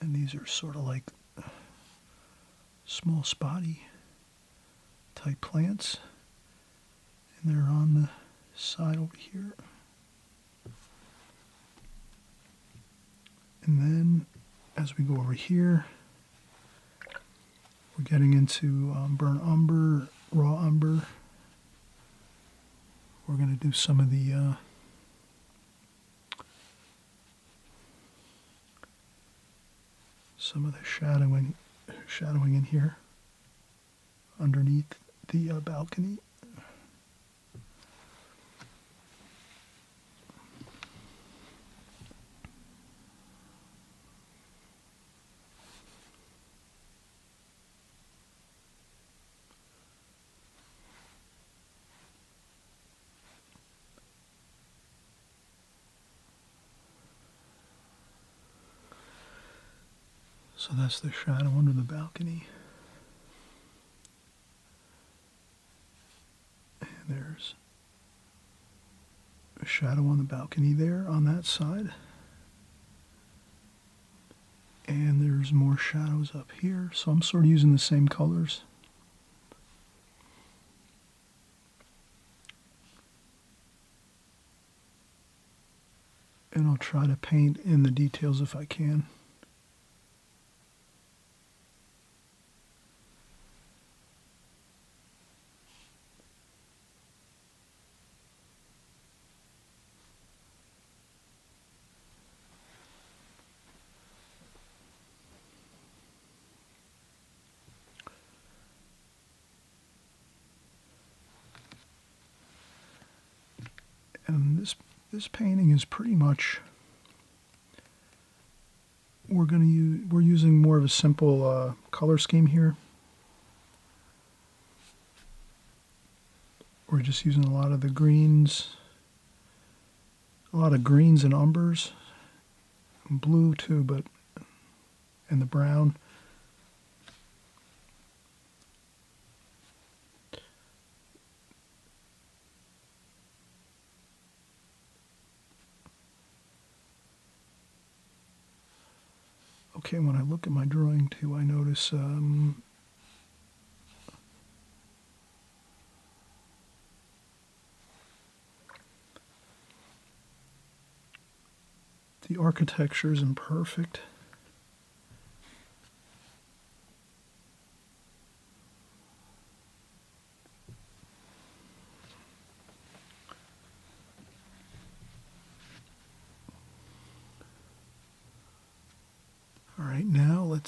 and these are sort of like small spotty type plants, and they're on the side over here. And then as we go over here, we're getting into burnt umber, raw umber. We're going to do some of the shadowing in here underneath the balcony. So that's the shadow under the balcony. And there's a shadow on the balcony there on that side. And there's more shadows up here. So I'm sort of using the same colors. And I'll try to paint in the details if I can. And this painting is pretty much, we're using more of a simple color scheme here. We're just using a lot of the greens, a lot of greens and umbers, and blue too, but and the brown. Okay, when I look at my drawing too, I notice the architecture isn't perfect. All right, now we'll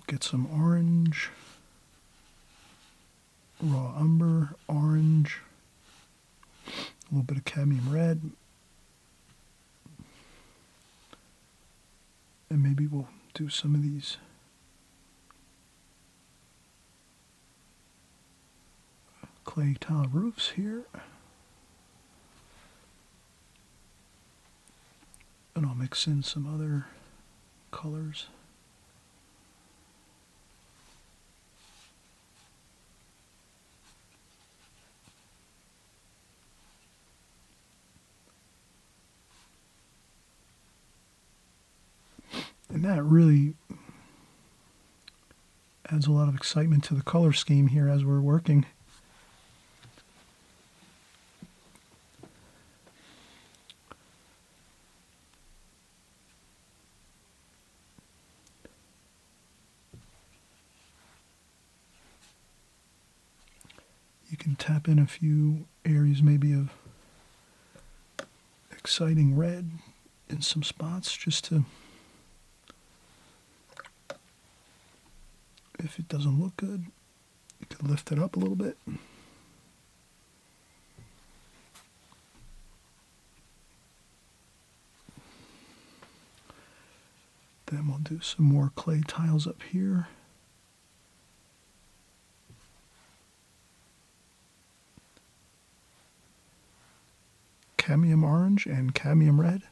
get some orange, raw umber, orange, a little bit of cadmium red, and maybe we'll do some of these clay tile roofs here. And I'll mix in some other colors. And that really adds a lot of excitement to the color scheme here as we're working. You can tap in a few areas maybe of exciting red in some spots just to, if it doesn't look good, you can lift it up a little bit. Then we'll do some more clay tiles up here. Cadmium orange and cadmium red.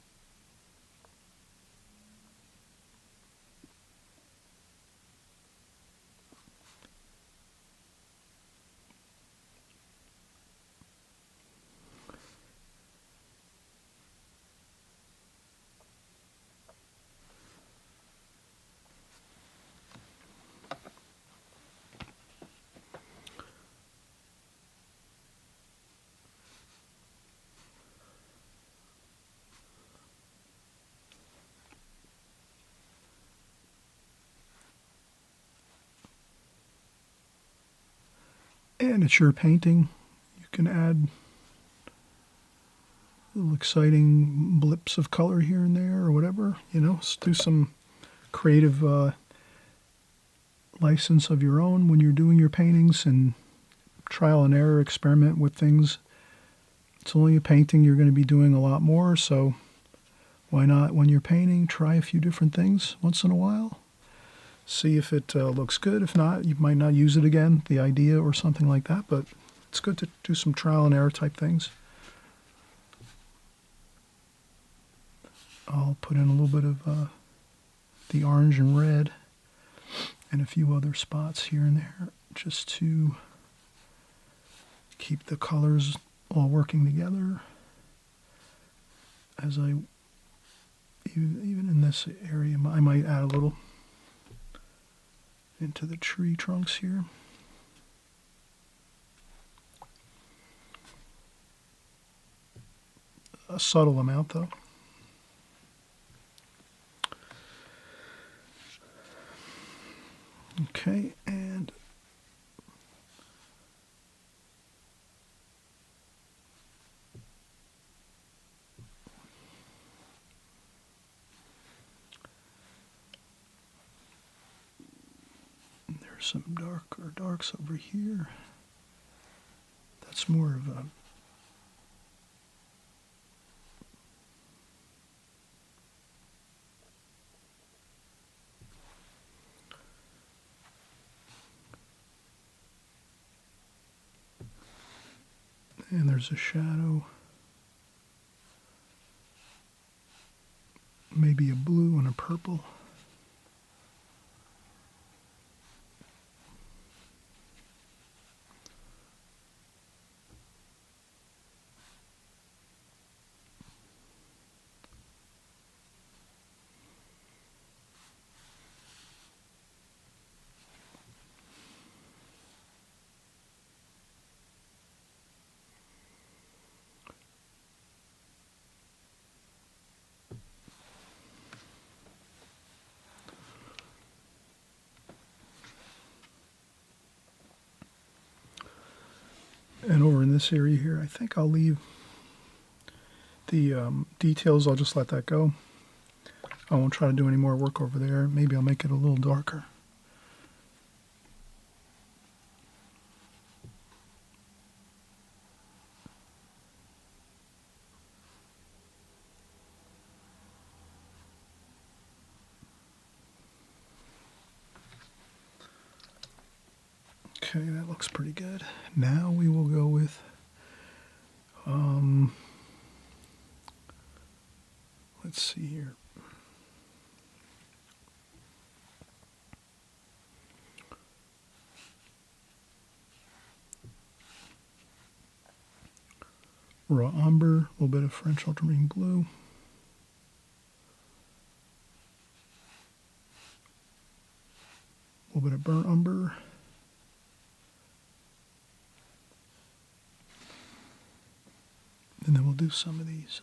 And it's your painting. You can add little exciting blips of color here and there or whatever, you know, do some creative license of your own when you're doing your paintings, and trial and error, experiment with things. It's only a painting, you're going to be doing a lot more, so why not, when you're painting, try a few different things once in a while. See if it looks good. If not, you might not use it again, the idea or something like that, but it's good to do some trial and error type things. I'll put in a little bit of the orange and red and a few other spots here and there just to keep the colors all working together. As I, even in this area, I might add a little into the tree trunks here. A subtle amount though. Okay, and there's some darks over here. That's more of a and there's a shadow, maybe a blue and a purple. And over in this area here, I think I'll leave the details. I'll just let that go. I won't try to do any more work over there. Maybe I'll make it a little darker. Okay, that looks pretty good. Now we will go with let's see here. Raw umber, a little bit of French ultramarine blue. A little bit of burnt umber. And then we'll do some of these.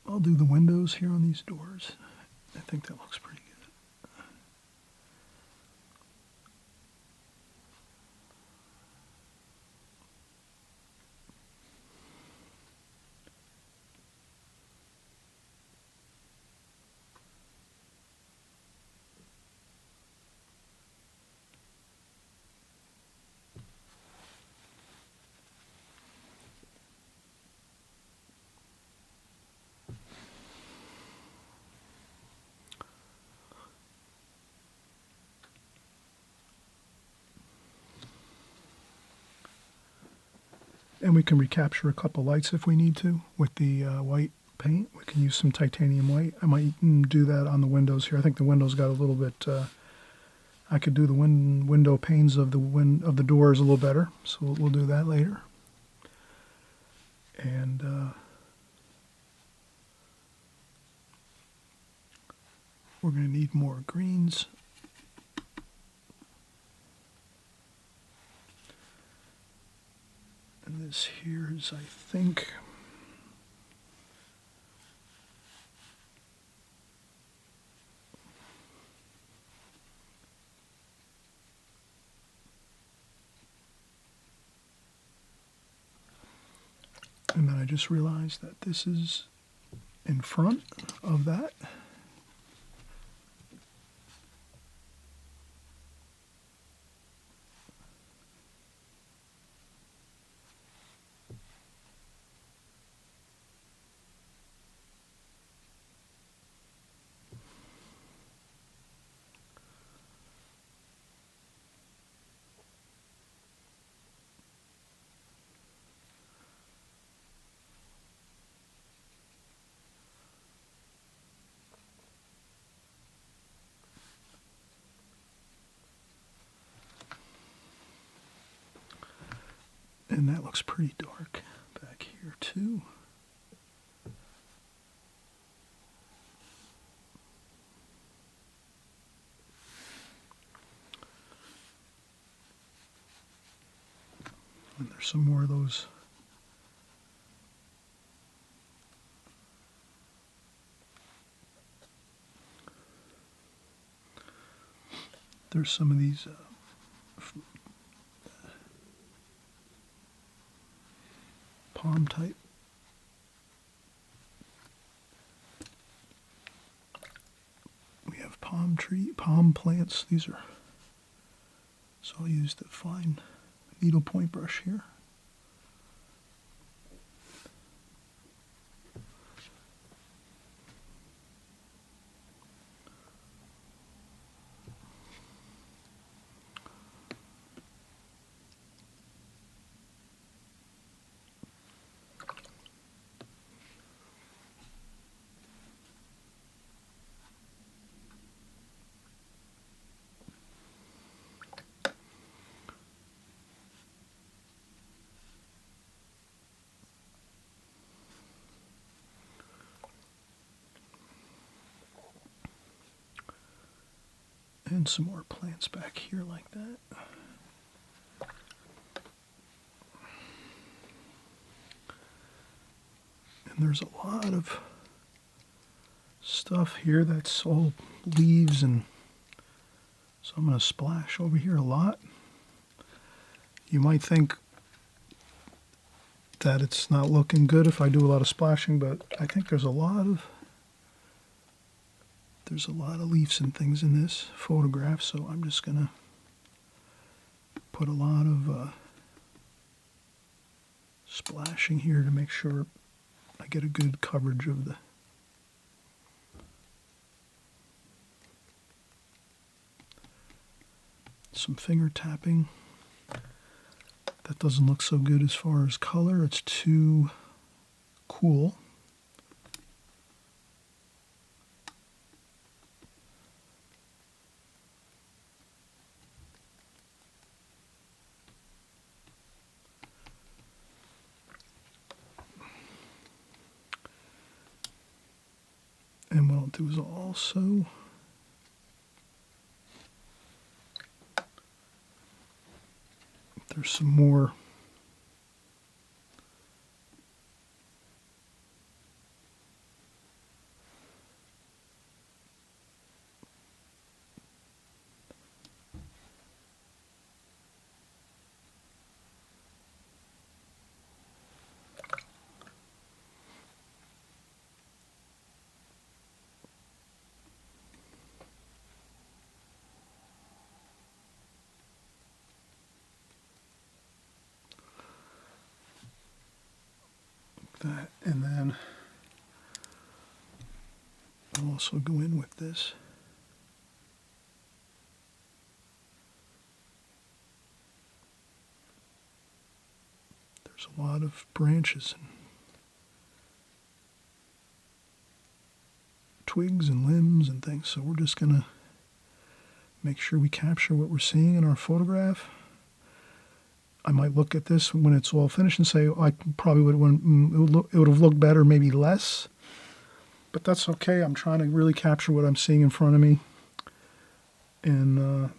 I'll do the windows here on these doors. I think that looks pretty good. And we can recapture a couple lights if we need to with the white paint. We can use some titanium white. I might do that on the windows here. I think the windows got a little bit. I could do the window panes of the doors a little better, so we'll do that later. And we're going to need more greens. And this here is, I think, and then I just realized that this is in front of that. And that looks pretty dark back here too. And there's some more of those. There's some of these palm type. We have palm plants. These are, so I'll use the fine needlepoint brush here. And some more plants back here like that. And there's a lot of stuff here that's all leaves, and so I'm going to splash over here a lot. You might think that it's not looking good if I do a lot of splashing, but I think there's a lot of leaves and things in this photograph, so I'm just going to put a lot of splashing here to make sure I get a good coverage of the some finger tapping. That doesn't look so good as far as color. It's too cool. And what I'll do is also there's some more that, and then I'll also go in with this. There's a lot of branches and twigs and limbs and things, so we're just going to make sure we capture what we're seeing in our photograph. I might look at this when it's all finished and say, oh, I probably it would have looked better, maybe less. But that's okay. I'm trying to really capture what I'm seeing in front of me. And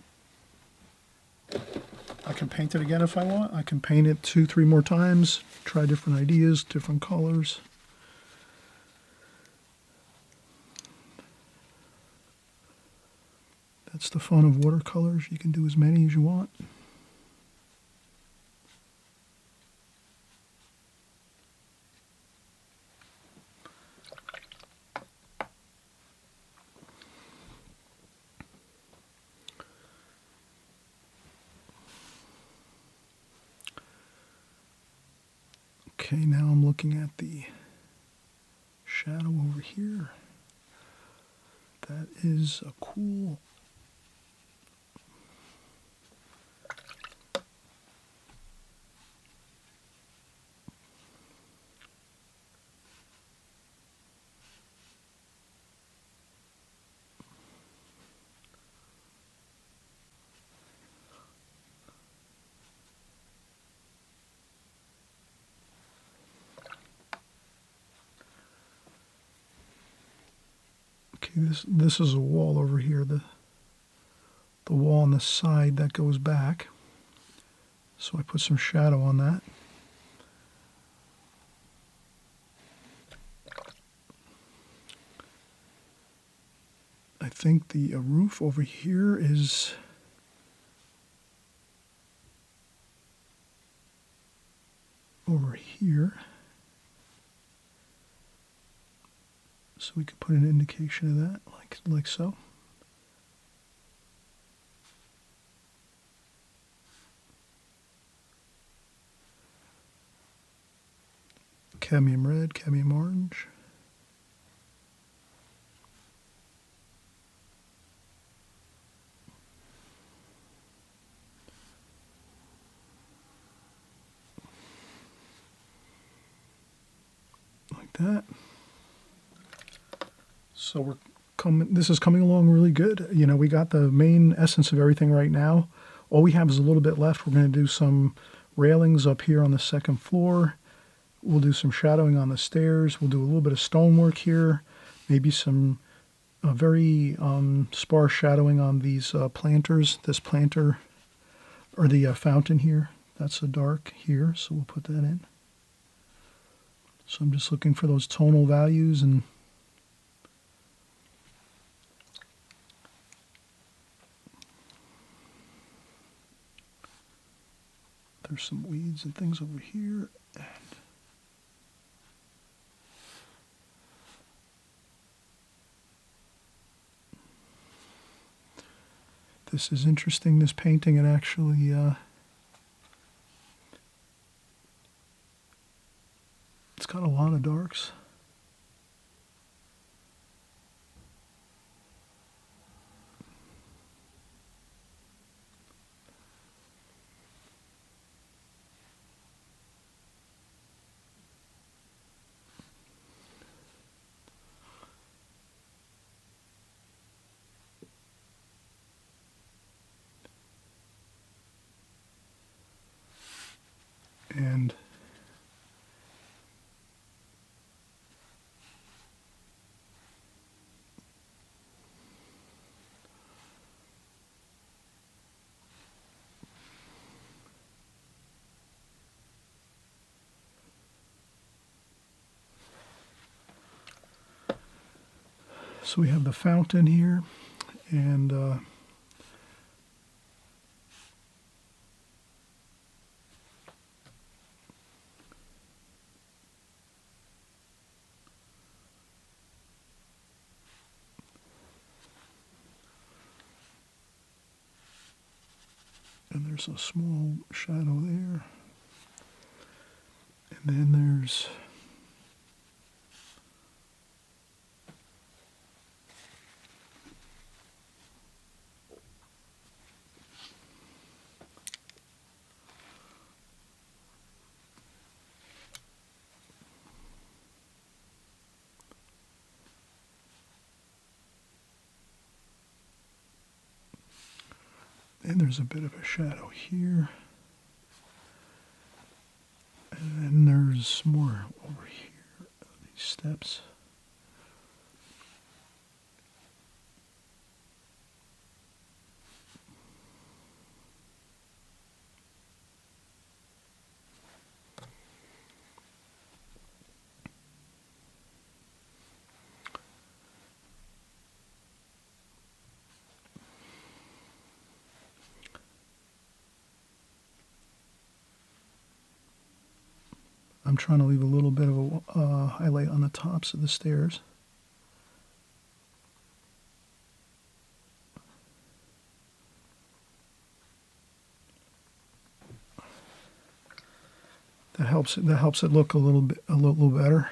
I can paint it again if I want. I can paint it 2-3 more times, try different ideas, different colors. That's the fun of watercolors. You can do as many as you want. Okay, now I'm looking at the shadow over here. That is a cool See, this is a wall over here, the wall on the side that goes back. So I put some shadow on that. I think the roof over here is over here. So we could put an indication of that, like so. Cadmium red, cadmium orange. Like that. So we're coming. This is coming along really good. You know, we got the main essence of everything right now. All we have is a little bit left. We're going to do some railings up here on the second floor. We'll do some shadowing on the stairs. We'll do a little bit of stonework here. Maybe some very sparse shadowing on these planters. This planter, or the fountain here. That's a dark here, so we'll put that in. So I'm just looking for those tonal values, and there's some weeds and things over here. And this is interesting, this painting. It actually it's got a lot of darks. And so we have the fountain here, and there's a small shadow there. And then there's a bit of a shadow here. And then there's more over here, these steps. I'm trying to leave a little bit of a highlight on the tops of the stairs. That helps it look a little better.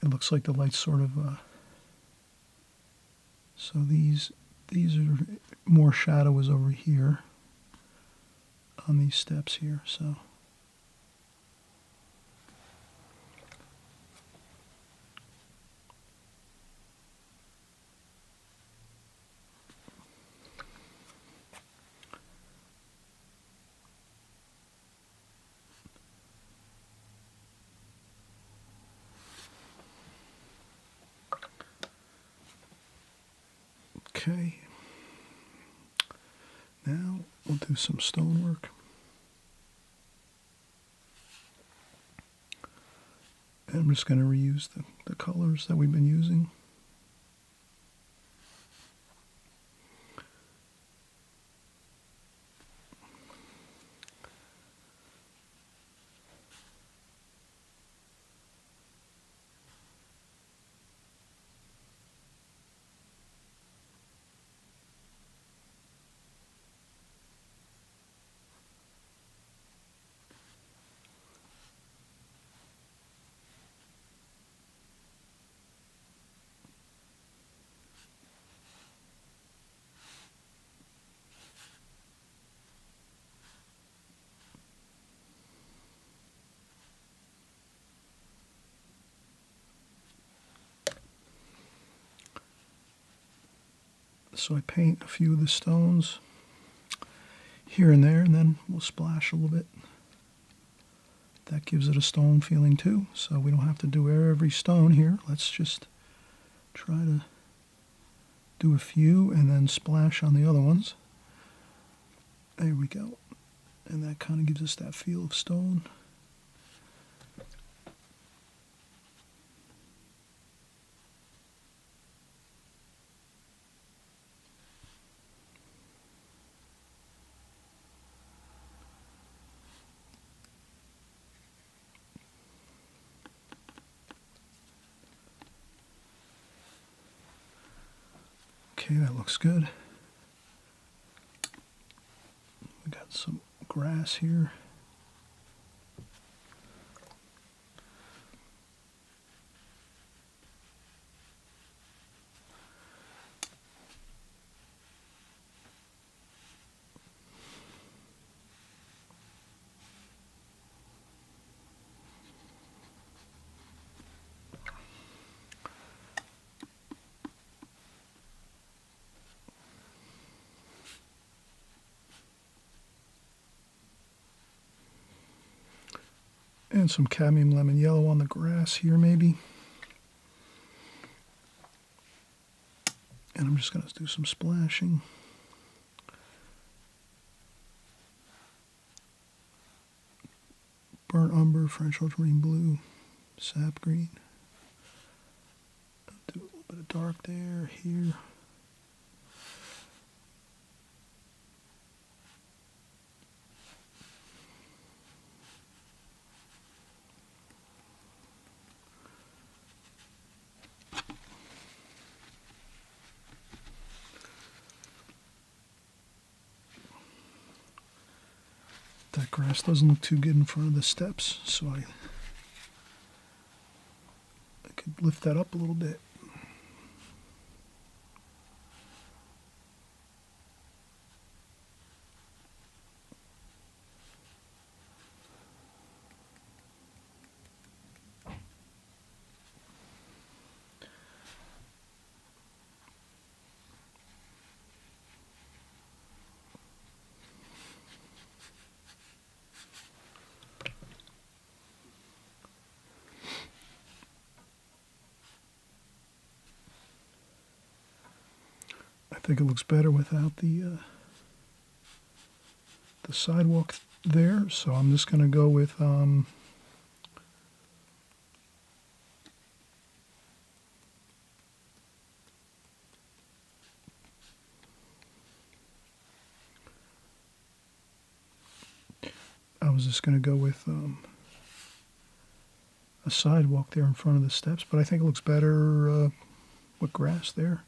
It looks like the light's sort of so these are more shadow is over here on these steps here, so Okay. Now we'll do some stonework. And I'm just going to reuse the colors that we've been using. So I paint a few of the stones here and there, and then we'll splash a little bit. That gives it a stone feeling too, so we don't have to do every stone here. Let's just try to do a few and then splash on the other ones. There we go. And that kind of gives us that feel of stone. Okay, that looks good. We got some grass here. And some cadmium lemon yellow on the grass here maybe. And I'm just going to do some splashing. Burnt umber, French ultramarine blue, sap green. I'll do a little bit of dark there, here. That grass doesn't look too good in front of the steps, so I could lift that up a little bit. I think it looks better without the sidewalk there, so I'm just going to go with a sidewalk there in front of the steps, but I think it looks better with grass there.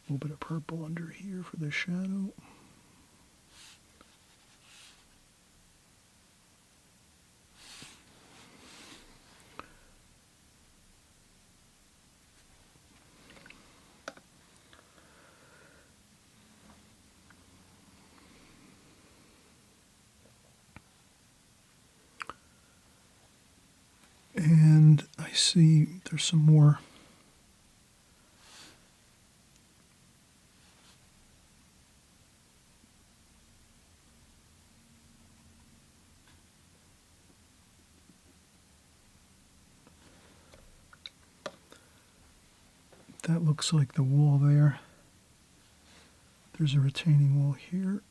A little bit of purple under here for the shadow. And I see there's some more That looks like the wall there. There's a retaining wall here.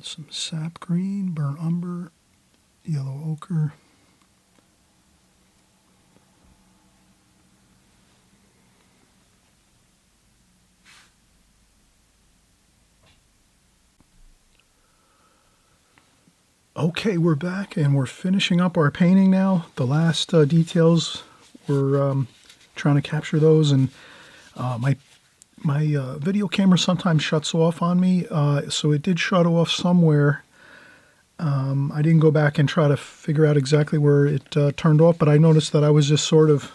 Some sap green, burnt umber, yellow ochre. Okay, we're back and we're finishing up our painting now. The last details, we're trying to capture those, and my video camera sometimes shuts off on me, so it did shut off somewhere. I didn't go back and try to figure out exactly where it turned off, but I noticed that I was just sort of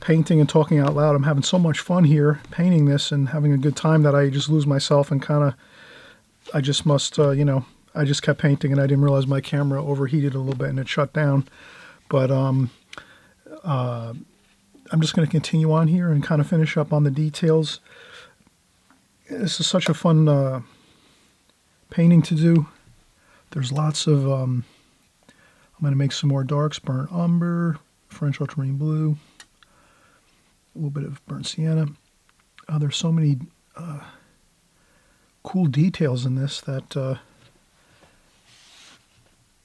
painting and talking out loud. I'm having so much fun here painting this and having a good time that I just lose myself and kind of, I just must, I just kept painting and I didn't realize my camera overheated a little bit and it shut down. But I'm just going to continue on here and kind of finish up on the details. This is such a fun painting to do. There's lots of, I'm going to make some more darks, burnt umber, French ultramarine blue, a little bit of burnt sienna. There's so many cool details in this that,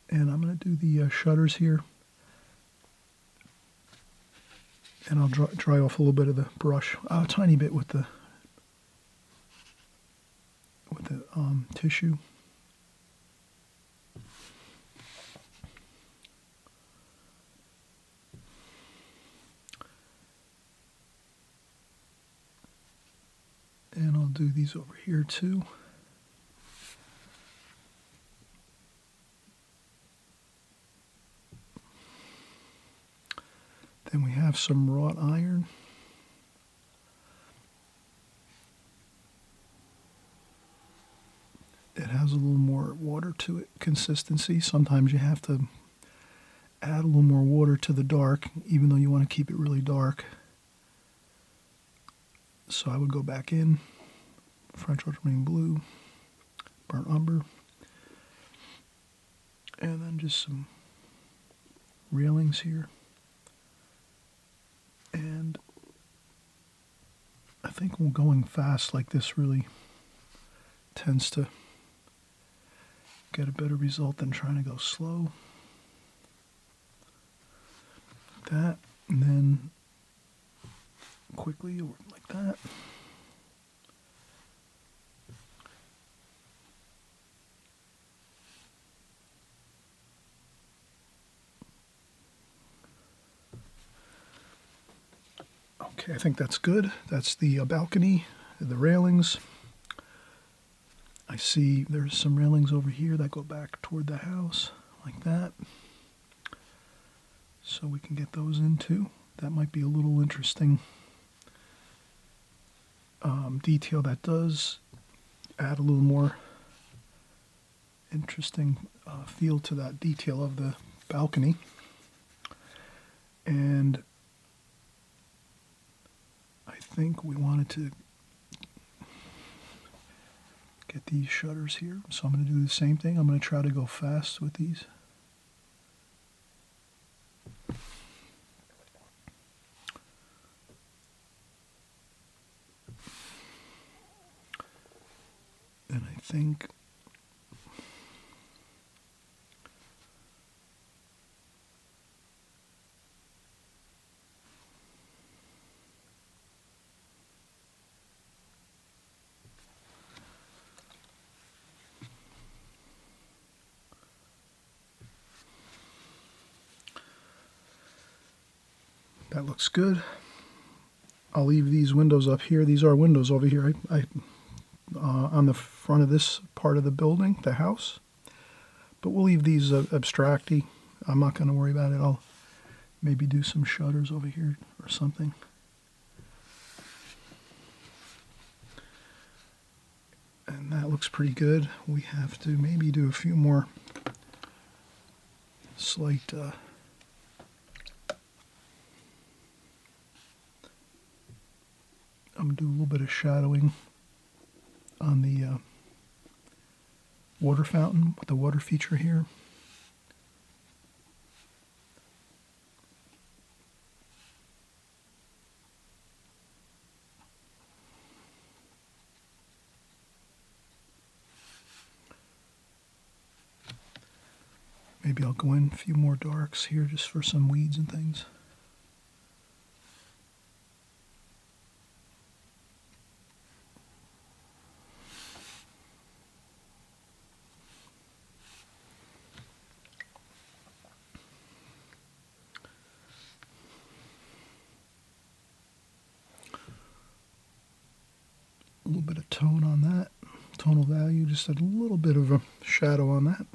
and I'm going to do the shutters here. And I'll dry off a little bit of the brush, a tiny bit with the tissue. And I'll do these over here too. Then we have some wrought iron. It has a little more water to it, consistency. Sometimes you have to add a little more water to the dark, even though you want to keep it really dark. So I would go back in, French ultramarine blue, burnt umber, and then just some railings here. And I think going fast like this really tends to get a better result than trying to go slow. That, and then quickly like that. Okay, I think that's good. That's the balcony, the railings. I see there's some railings over here that go back toward the house, like that. So we can get those in too. That might be a little interesting detail that does add a little more interesting feel to that detail of the balcony. And I think we wanted to get these shutters here, so I'm going to do the same thing. I'm going to try to go fast with these. And I think that looks good. I'll leave these windows up here. These are windows over here. On the front of this part of the building, the house. But we'll leave these abstracty. I'm not going to worry about it. I'll maybe do some shutters over here or something. And that looks pretty good. We have to maybe do a few more slight I'm going to do a little bit of shadowing on the water fountain with the water feature here. Maybe I'll go in a few more darks here just for some weeds and things. A little bit of tone on that, tonal value, just a little bit of a shadow on that.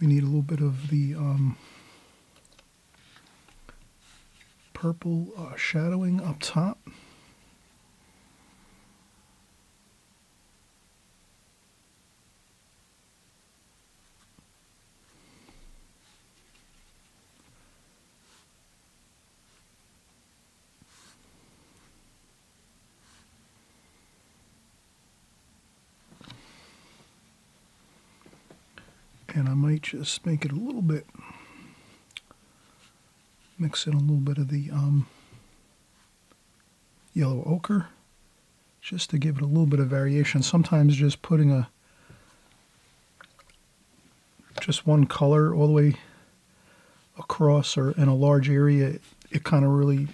We need a little bit of the purple shadowing up top. And I might just make it a little bit, mix in a little bit of the yellow ochre, just to give it a little bit of variation. Sometimes just putting just one color all the way across or in a large area, it kind of really,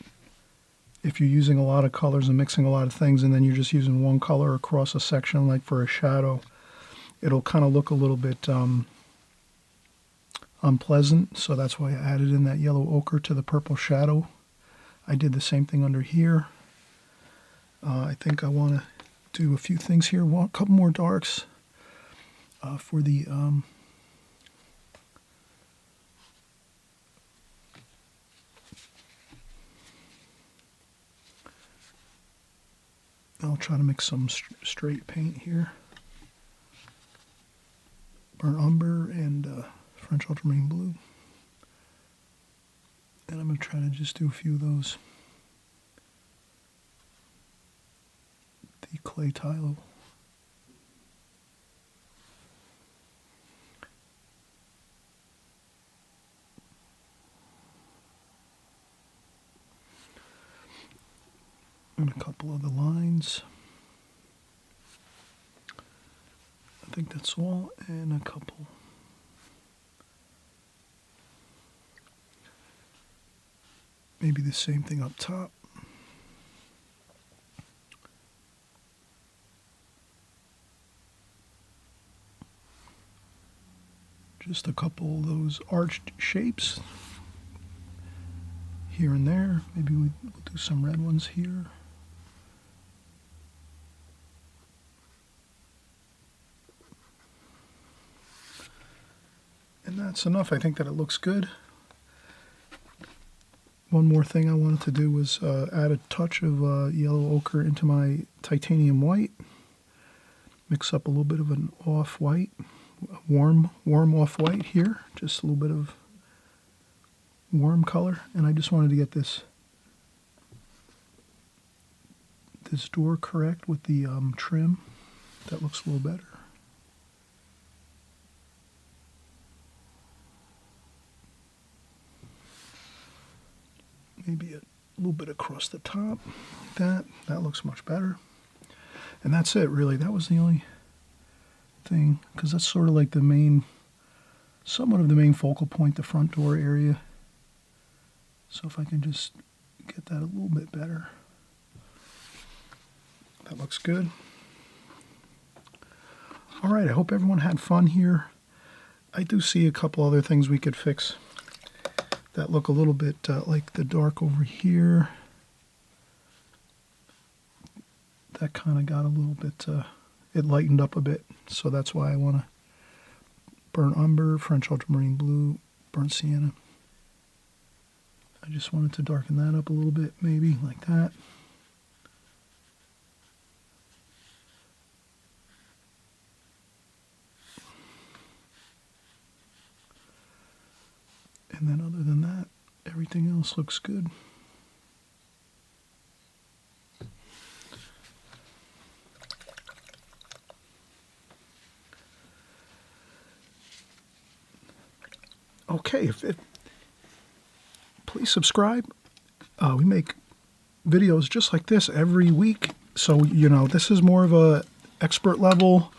if you're using a lot of colors and mixing a lot of things and then you're just using one color across a section like for a shadow, it'll kind of look a little bit unpleasant. So that's why I added in that yellow ochre to the purple shadow. I did the same thing under here. I think I want to do a few things here. A couple more darks for the I'll try to mix some straight paint here. Burnt umber and French ultramarine blue. And I'm going to try to just do a few of those. The clay tile. And a couple of the lines. I think that's all, and a couple. Maybe the same thing up top. Just a couple of those arched shapes here and there. Maybe we'll do some red ones here. And that's enough. I think that it looks good. One more thing I wanted to do was add a touch of yellow ochre into my titanium white. Mix up a little bit of an off-white, warm off-white here. Just a little bit of warm color. And I just wanted to get this door correct with the trim. That looks a little better. Maybe a little bit across the top, like that. That looks much better. And that's it, really. That was the only thing, because that's sort of like the main, somewhat of the main focal point, the front door area. So if I can just get that a little bit better. That looks good. All right, I hope everyone had fun here. I do see a couple other things we could fix that look a little bit like the dark over here. That kind of got a little bit, it lightened up a bit. So that's why I want to burnt umber, French ultramarine blue, burnt sienna. I just wanted to darken that up a little bit, maybe like that. And then other than that, everything else looks good. Okay, please subscribe. We make videos just like this every week. So, you know, this is more of a expert level.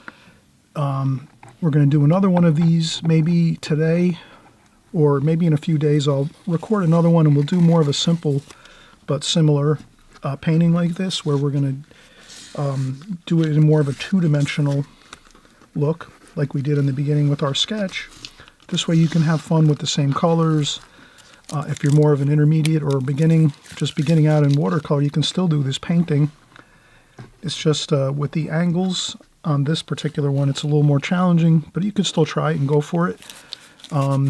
We're going to do another one of these maybe today, or maybe in a few days I'll record another one and we'll do more of a simple but similar painting like this, where we're going to do it in more of a two-dimensional look like we did in the beginning with our sketch. This way you can have fun with the same colors. If you're more of an intermediate or just beginning out in watercolor, you can still do this painting. It's just with the angles on this particular one, it's a little more challenging, but you could still try it and go for it. But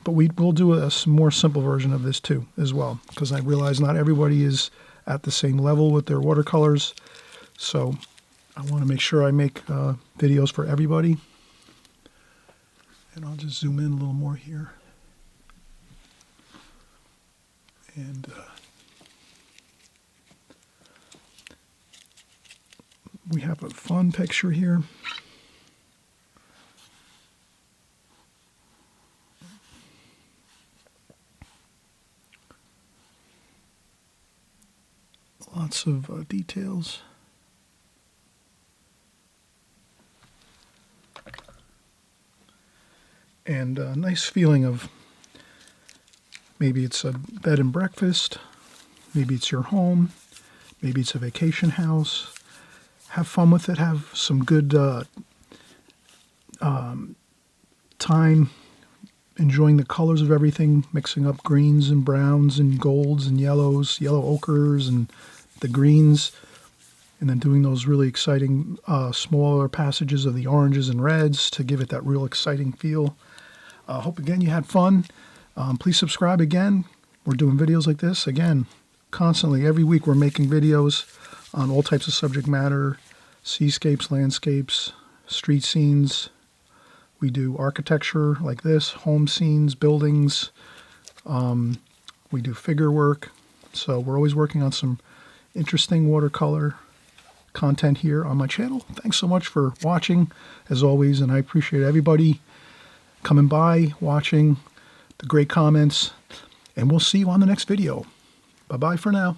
we'll do a more simple version of this too as well, because I realize not everybody is at the same level with their watercolors. So I want to make sure I make videos for everybody. And I'll just zoom in a little more here. And we have a fun picture here. Lots of details. And a nice feeling of maybe it's a bed and breakfast, maybe it's your home, maybe it's a vacation house. Have fun with it. Have some good time enjoying the colors of everything, mixing up greens and browns and golds and yellows, yellow ochres and the greens, and then doing those really exciting smaller passages of the oranges and reds to give it that real exciting feel. Hope again you had fun. Please subscribe again. We're doing videos like this again constantly. Every week we're making videos on all types of subject matter: seascapes, landscapes, street scenes. We do architecture like this, home scenes, buildings. We do figure work. So we're always working on some interesting watercolor content here on my channel. Thanks so much for watching, as always, and I appreciate everybody coming by, watching, the great comments, and we'll see you on the next video. Bye-bye for now.